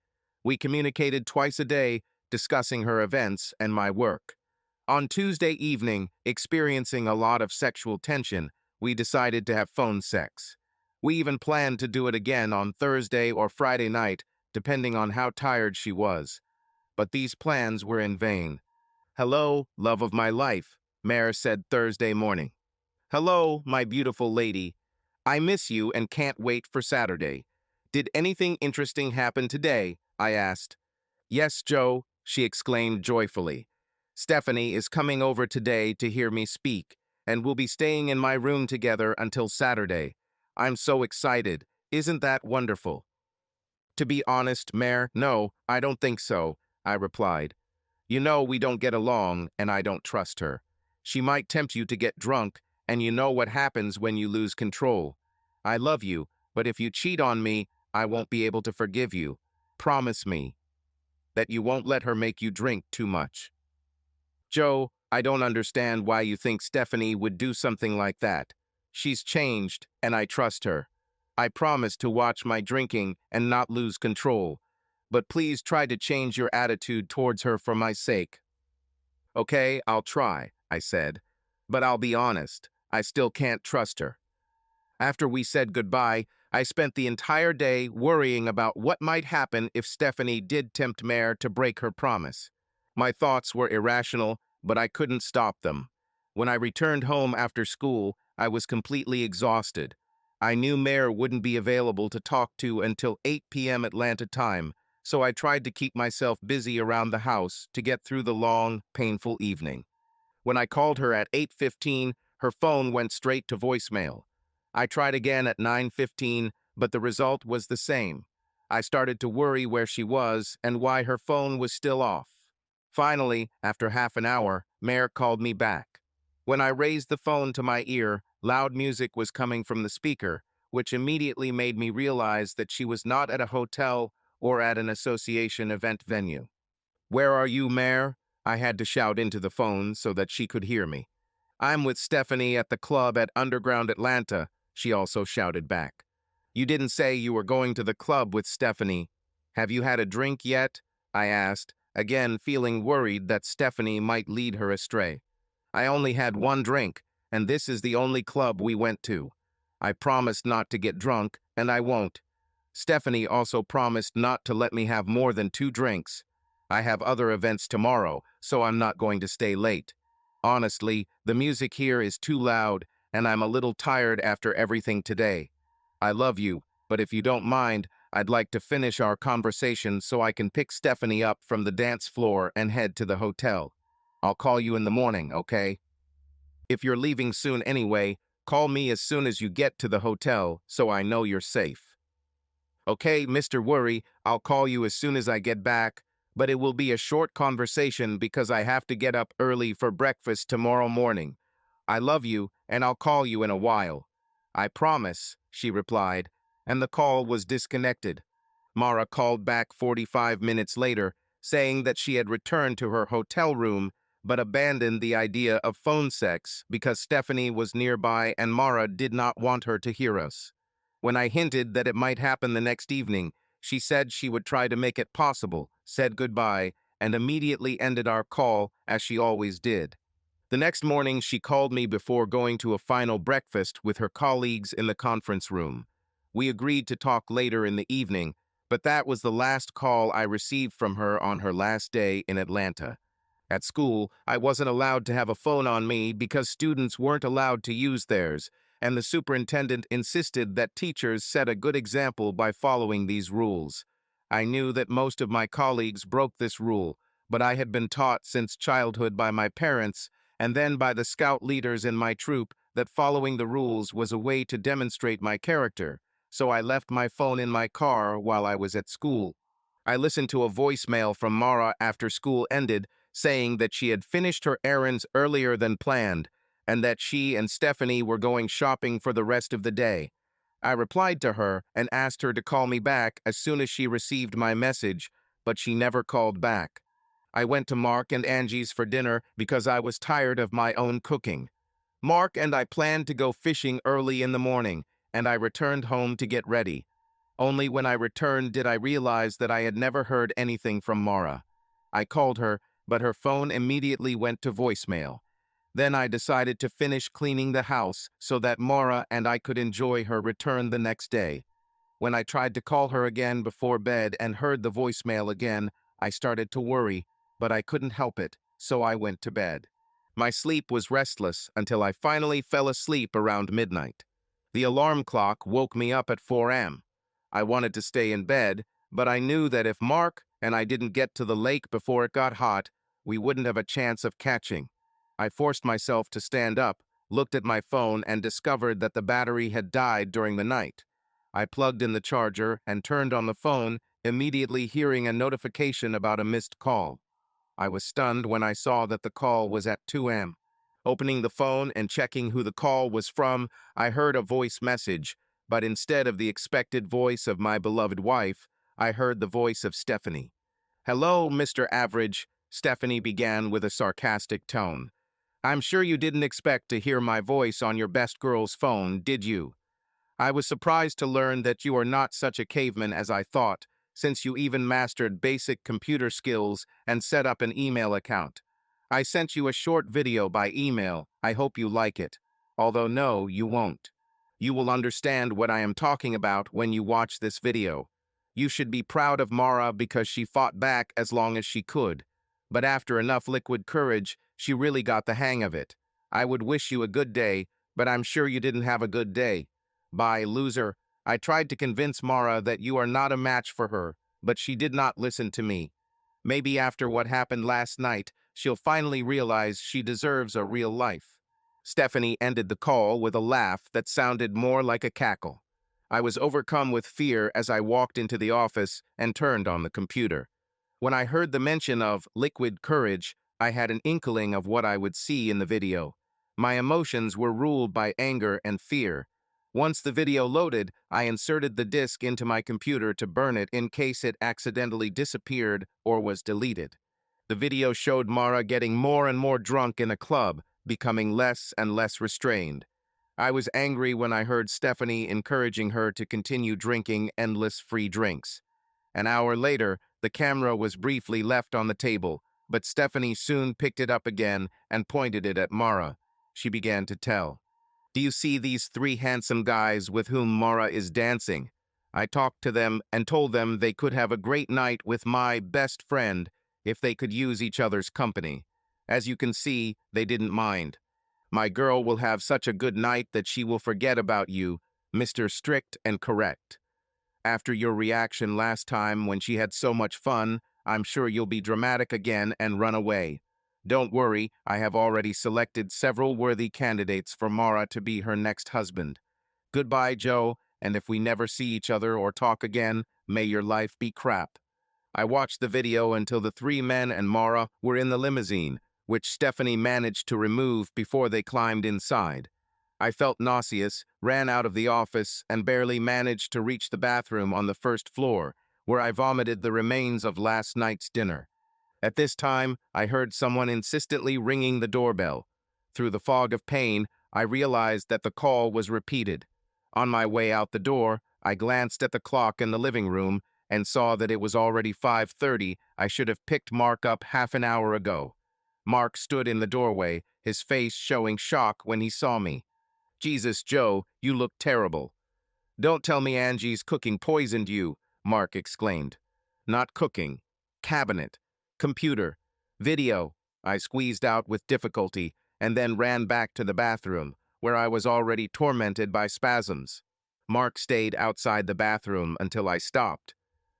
We communicated twice a day, discussing her events and my work. On Tuesday evening, experiencing a lot of sexual tension, we decided to have phone sex. We even planned to do it again on Thursday or Friday night, depending on how tired she was. But these plans were in vain. "Hello, love of my life," Mare said Thursday morning. "Hello, my beautiful lady. I miss you and can't wait for Saturday. Did anything interesting happen today?" I asked. "Yes, Joe," she exclaimed joyfully. "Stephanie is coming over today to hear me speak, and we'll be staying in my room together until Saturday. I'm so excited. Isn't that wonderful?" "To be honest, Mare, no, I don't think so," I replied. "You know we don't get along, and I don't trust her. She might tempt you to get drunk, and you know what happens when you lose control. I love you, but if you cheat on me, I won't be able to forgive you. Promise me that you won't let her make you drink too much." "Joe, I don't understand why you think Stephanie would do something like that. She's changed, and I trust her. I promise to watch my drinking and not lose control. But please try to change your attitude towards her for my sake." "Okay, I'll try," I said. "But I'll be honest, I still can't trust her." After we said goodbye, I spent the entire day worrying about what might happen if Stephanie did tempt Mare to break her promise. My thoughts were irrational, but I couldn't stop them. When I returned home after school, I was completely exhausted. I knew Mare wouldn't be available to talk to until 8 p.m. Atlanta time, so I tried to keep myself busy around the house to get through the long, painful evening. When I called her at 8:15, her phone went straight to voicemail. I tried again at 9:15, but the result was the same. I started to worry where she was and why her phone was still off. Finally, after half an hour, Mare called me back. When I raised the phone to my ear, loud music was coming from the speaker, which immediately made me realize that she was not at a hotel or at an association event venue. "Where are you, Mare?" I had to shout into the phone so that she could hear me. "I'm with Stephanie at the club at Underground Atlanta," she also shouted back. "You didn't say you were going to the club with Stephanie. Have you had a drink yet?" I asked, again feeling worried that Stephanie might lead her astray. "I only had one drink, and this is the only club we went to. I promised not to get drunk, and I won't. Stephanie also promised not to let me have more than 2 drinks. I have other events tomorrow, so I'm not going to stay late. Honestly, the music here is too loud, and I'm a little tired after everything today. I love you, but if you don't mind, I'd like to finish our conversation so I can pick Stephanie up from the dance floor and head to the hotel. I'll call you in the morning, okay? If you're leaving soon anyway, call me as soon as you get to the hotel so I know you're safe." "Okay, Mr. Worry, I'll call you as soon as I get back. but it will be a short conversation because I have to get up early for breakfast tomorrow morning. I love you, and I'll call you in a while. I promise, she replied, and the call was disconnected. Mara called back 45 minutes later, saying that she had returned to her hotel room but abandoned the idea of phone sex because Stephanie was nearby and Mara did not want her to hear us. When I hinted that it might happen the next evening, she said she would try to make it possible, said goodbye, and immediately ended our call, as she always did. The next morning, she called me before going to a final breakfast with her colleagues in the conference room. We agreed to talk later in the evening, but that was the last call I received from her on her last day in Atlanta. At school, I wasn't allowed to have a phone on me because students weren't allowed to use theirs, and the superintendent insisted that teachers set a good example by following these rules. I knew that most of my colleagues broke this rule, but I had been taught since childhood by my parents and then by the scout leaders in my troop that following the rules was a way to demonstrate my character, so I left my phone in my car while I was at school. I listened to a voicemail from Mara after school ended, saying that she had finished her errands earlier than planned and that she and Stephanie were going shopping for the rest of the day. I replied to her and asked her to call me back as soon as she received my message, but she never called back. I went to Mark and Angie's for dinner because I was tired of my own cooking. Mark and I planned to go fishing early in the morning, and I returned home to get ready. Only when I returned did I realize that I had never heard anything from Mara. I called her, but her phone immediately went to voicemail. Then I decided to finish cleaning the house so that Mara and I could enjoy her return the next day. When I tried to call her again before bed and heard the voicemail again, I started to worry, but I couldn't help it, so I went to bed. My sleep was restless until I finally fell asleep around midnight. The alarm clock woke me up at 4 a.m. I wanted to stay in bed, but I knew that if Mark and I didn't get to the lake before it got hot, we wouldn't have a chance of catching. I forced myself to stand up, looked at my phone, and discovered that the battery had died during the night. I plugged in the charger and turned on the phone, immediately hearing a notification about a missed call. I was stunned when I saw that the call was at 2 a.m. Opening the phone and checking who the call was from, I heard a voice message, but instead of the expected voice of my beloved wife, I heard the voice of Stephanie. "Hello, Mr. Average," Stephanie began with a sarcastic tone. "I'm sure you didn't expect to hear my voice on your best girl's phone, did you? I was surprised to learn that you are not such a caveman as I thought, since you even mastered basic computer skills and set up an email account. I sent you a short video by email. I hope you like it. Although no, you won't. You will understand what I am talking about when you watch this video. You should be proud of Mara because she fought back as long as she could. But after enough liquid courage, she really got the hang of it. I would wish you a good day, but I'm sure you didn't have a good day. Bye, loser. I tried to convince Mara that you are not a match for her, but she did not listen to me. Maybe after what happened last night, she'll finally realize she deserves a real life." Stephanie ended the call with a laugh that sounded more like a cackle. I was overcome with fear as I walked into the office and turned on the computer. When I heard the mention of liquid courage, I had an inkling of what I would see in the video. My emotions were ruled by anger and fear. Once the video loaded, I inserted the disk into my computer to burn it in case it accidentally disappeared or was deleted. The video showed Mara getting more and more drunk in a club, becoming less and less restrained. I was angry when I heard Stephanie encouraging her to continue drinking endless free drinks. An hour later, the camera was briefly left on the table, but Stephanie soon picked it up again and pointed it at Mara. She began to tell. "Do you see these three handsome guys with whom Mara is dancing? I talked to them and told them they could have a great night with my best friend if they could use each other's company. As you can see, they didn't mind. My girl will have such a good night that she will forget about you, Mr. Strict and Correct. After your reaction last time when she had so much fun, I'm sure you'll be dramatic again and run away. Don't worry, I have already selected several worthy candidates for Mara to be her next husband. Goodbye, Joe, and if we never see each other or talk again, may your life be crap." I watched the video until the three men and Mara were in the limousine, which Stephanie managed to remove before they climbed inside. I felt nauseous, ran out of the office, and barely managed to reach the bathroom on the first floor, where I vomited the remains of last night's dinner. At this time, I heard someone insistently ringing the doorbell. Through the fog of pain, I realized that the call was repeated. On my way out the door, I glanced at the clock in the living room and saw that it was already 5:30. I should have picked Mark up half an hour ago. Mark stood in the doorway, his face showing shock when he saw me. "Jesus, Joe, you look terrible." "Don't tell me Angie's cooking poisoned you," Mark exclaimed. "Not cooking. Cabinet. Computer. Video," I squeezed out with difficulty, and then ran back to the bathroom, where I was already tormented by spasms. Mark stayed outside the bathroom until I stopped.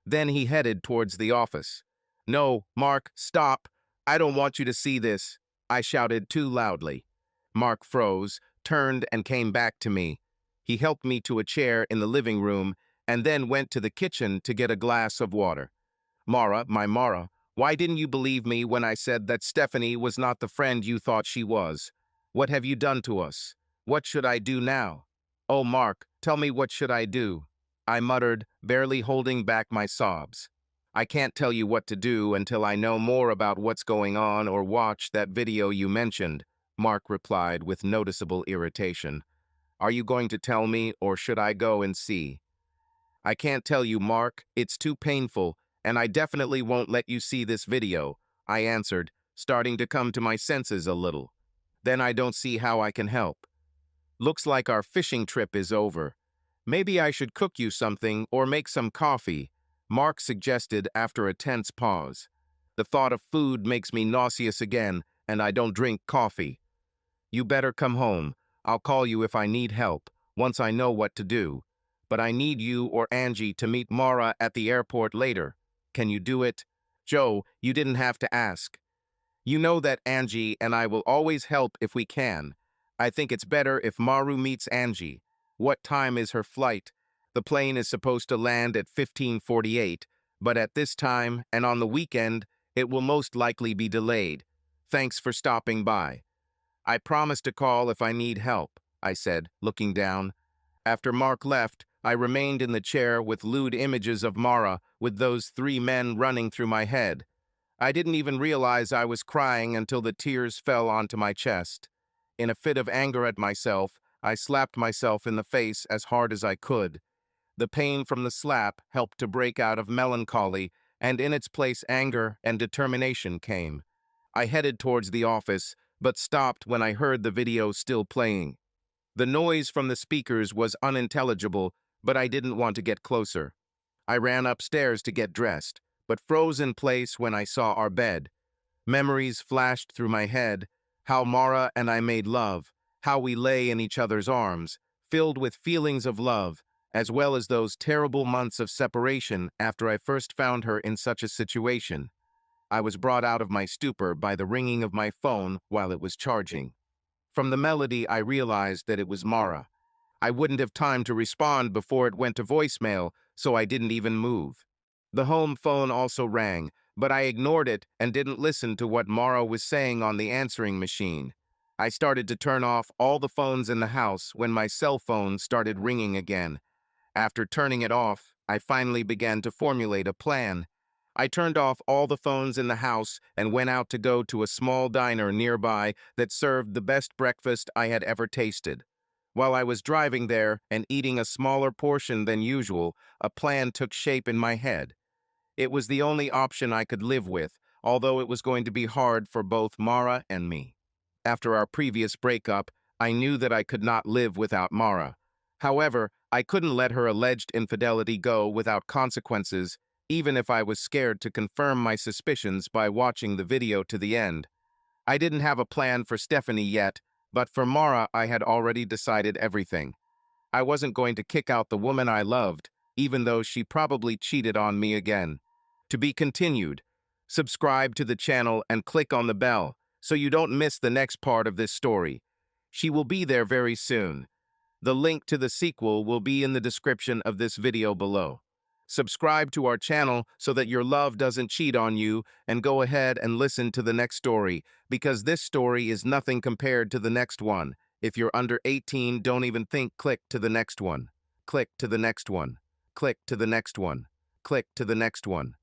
Then he headed towards the office. "No, Mark, stop. I don't want you to see this," I shouted too loudly. Mark froze, turned, and came back to me. He helped me to a chair in the living room and then went to the kitchen to get a glass of water. "Mara, my Mara, why didn't you believe me when I said that Stephanie was not the friend you thought she was? What have you done to us? What should I do now?" "Oh, Mark, tell me, what should I do?" I muttered, barely holding back my sobs. "I can't tell you what to do until I know more about what's going on or watch that video you mentioned," Mark replied with noticeable irritation. "Are you going to tell me, or should I go and see?" "I can't tell you, Mark. It's too painful, and I definitely won't let you see this video," I answered, starting to come to my senses a little. "Then I don't see how I can help. Looks like our fishing trip is over. Maybe I should cook you something or make some coffee," Mark suggested after a tense pause. "The thought of food makes me nauseous again, and I don't drink coffee." "You better come home. I'll call you if I need help, once I know what to do. But I need you or Angie to meet Mara at the airport later. Can you do it?" "Joe, you didn't have to ask. You know that Angie and I will always help if we can. I think it's better if Maru meets Angie. What time is her flight?" "The plane is supposed to land at 15:48, but at this time and on the weekend, it will most likely be delayed. Thanks for stopping by." "I promise to call if I need help," I said, looking down. After Mark left, I remained in the chair with lewd images of Mara with those three men running through my head. I didn't even realize I was crying until the tears fell onto my chest. In a fit of anger at myself, I slapped myself in the face as hard as I could. The pain from the slap helped to break out of melancholy, and in its place anger and determination came. I headed towards the office, but stopped when I heard the video still playing. The noise from the speakers was unintelligible, but I didn't want to get closer. I ran upstairs to get dressed, but froze in place when I saw our bed. Memories flashed through my head, how Mara and I made love, how we lay in each other's arms, filled with feelings of love, as well as those terrible months of separation after I first found her in such a situation. I was brought out of my stupor by the ringing of my phone while it was charging. From the melody, I realized that it was Mara. I wouldn't have time to respond before it went to voicemail, so I didn't even move. The home phone also rang, but I ignored it and didn't listen to what Mara was saying on the answering machine. I started to turn off all the phones in the house when my cell phone started ringing again. After turning it off, I finally began to formulate a plan. I turned off all the phones in the house and went out to go to a small diner nearby that served the best breakfast I had ever tasted. While I was driving there and eating a smaller portion than usual, a plan took shape in my head. It was the only option I could live with, although it was going to be hard for both Mara and me. After our previous breakup, I knew that I could not live without Mara. However, I couldn't let her alleged infidelity go without consequences, even if I was scared to confirm my suspicions by watching the video to the end. I didn't have a plan for Stephanie yet, but for Mara I had already decided everything. I wasn't going to kick out the woman I loved, even though she probably cheated on me again. To be continued. Subscribe to the channel and click on the bell so you don't miss the next part of this story. She will be there very soon. The link to the sequel will be in the description of this video below. Subscribe to our channel so that your love doesn't cheat on you, and go ahead and listen to the next story, because this story is nothing compared to the next one. If you're under 18, don't even think. Click to the next one. Click to the next one. Click to the next one. Click to the next one.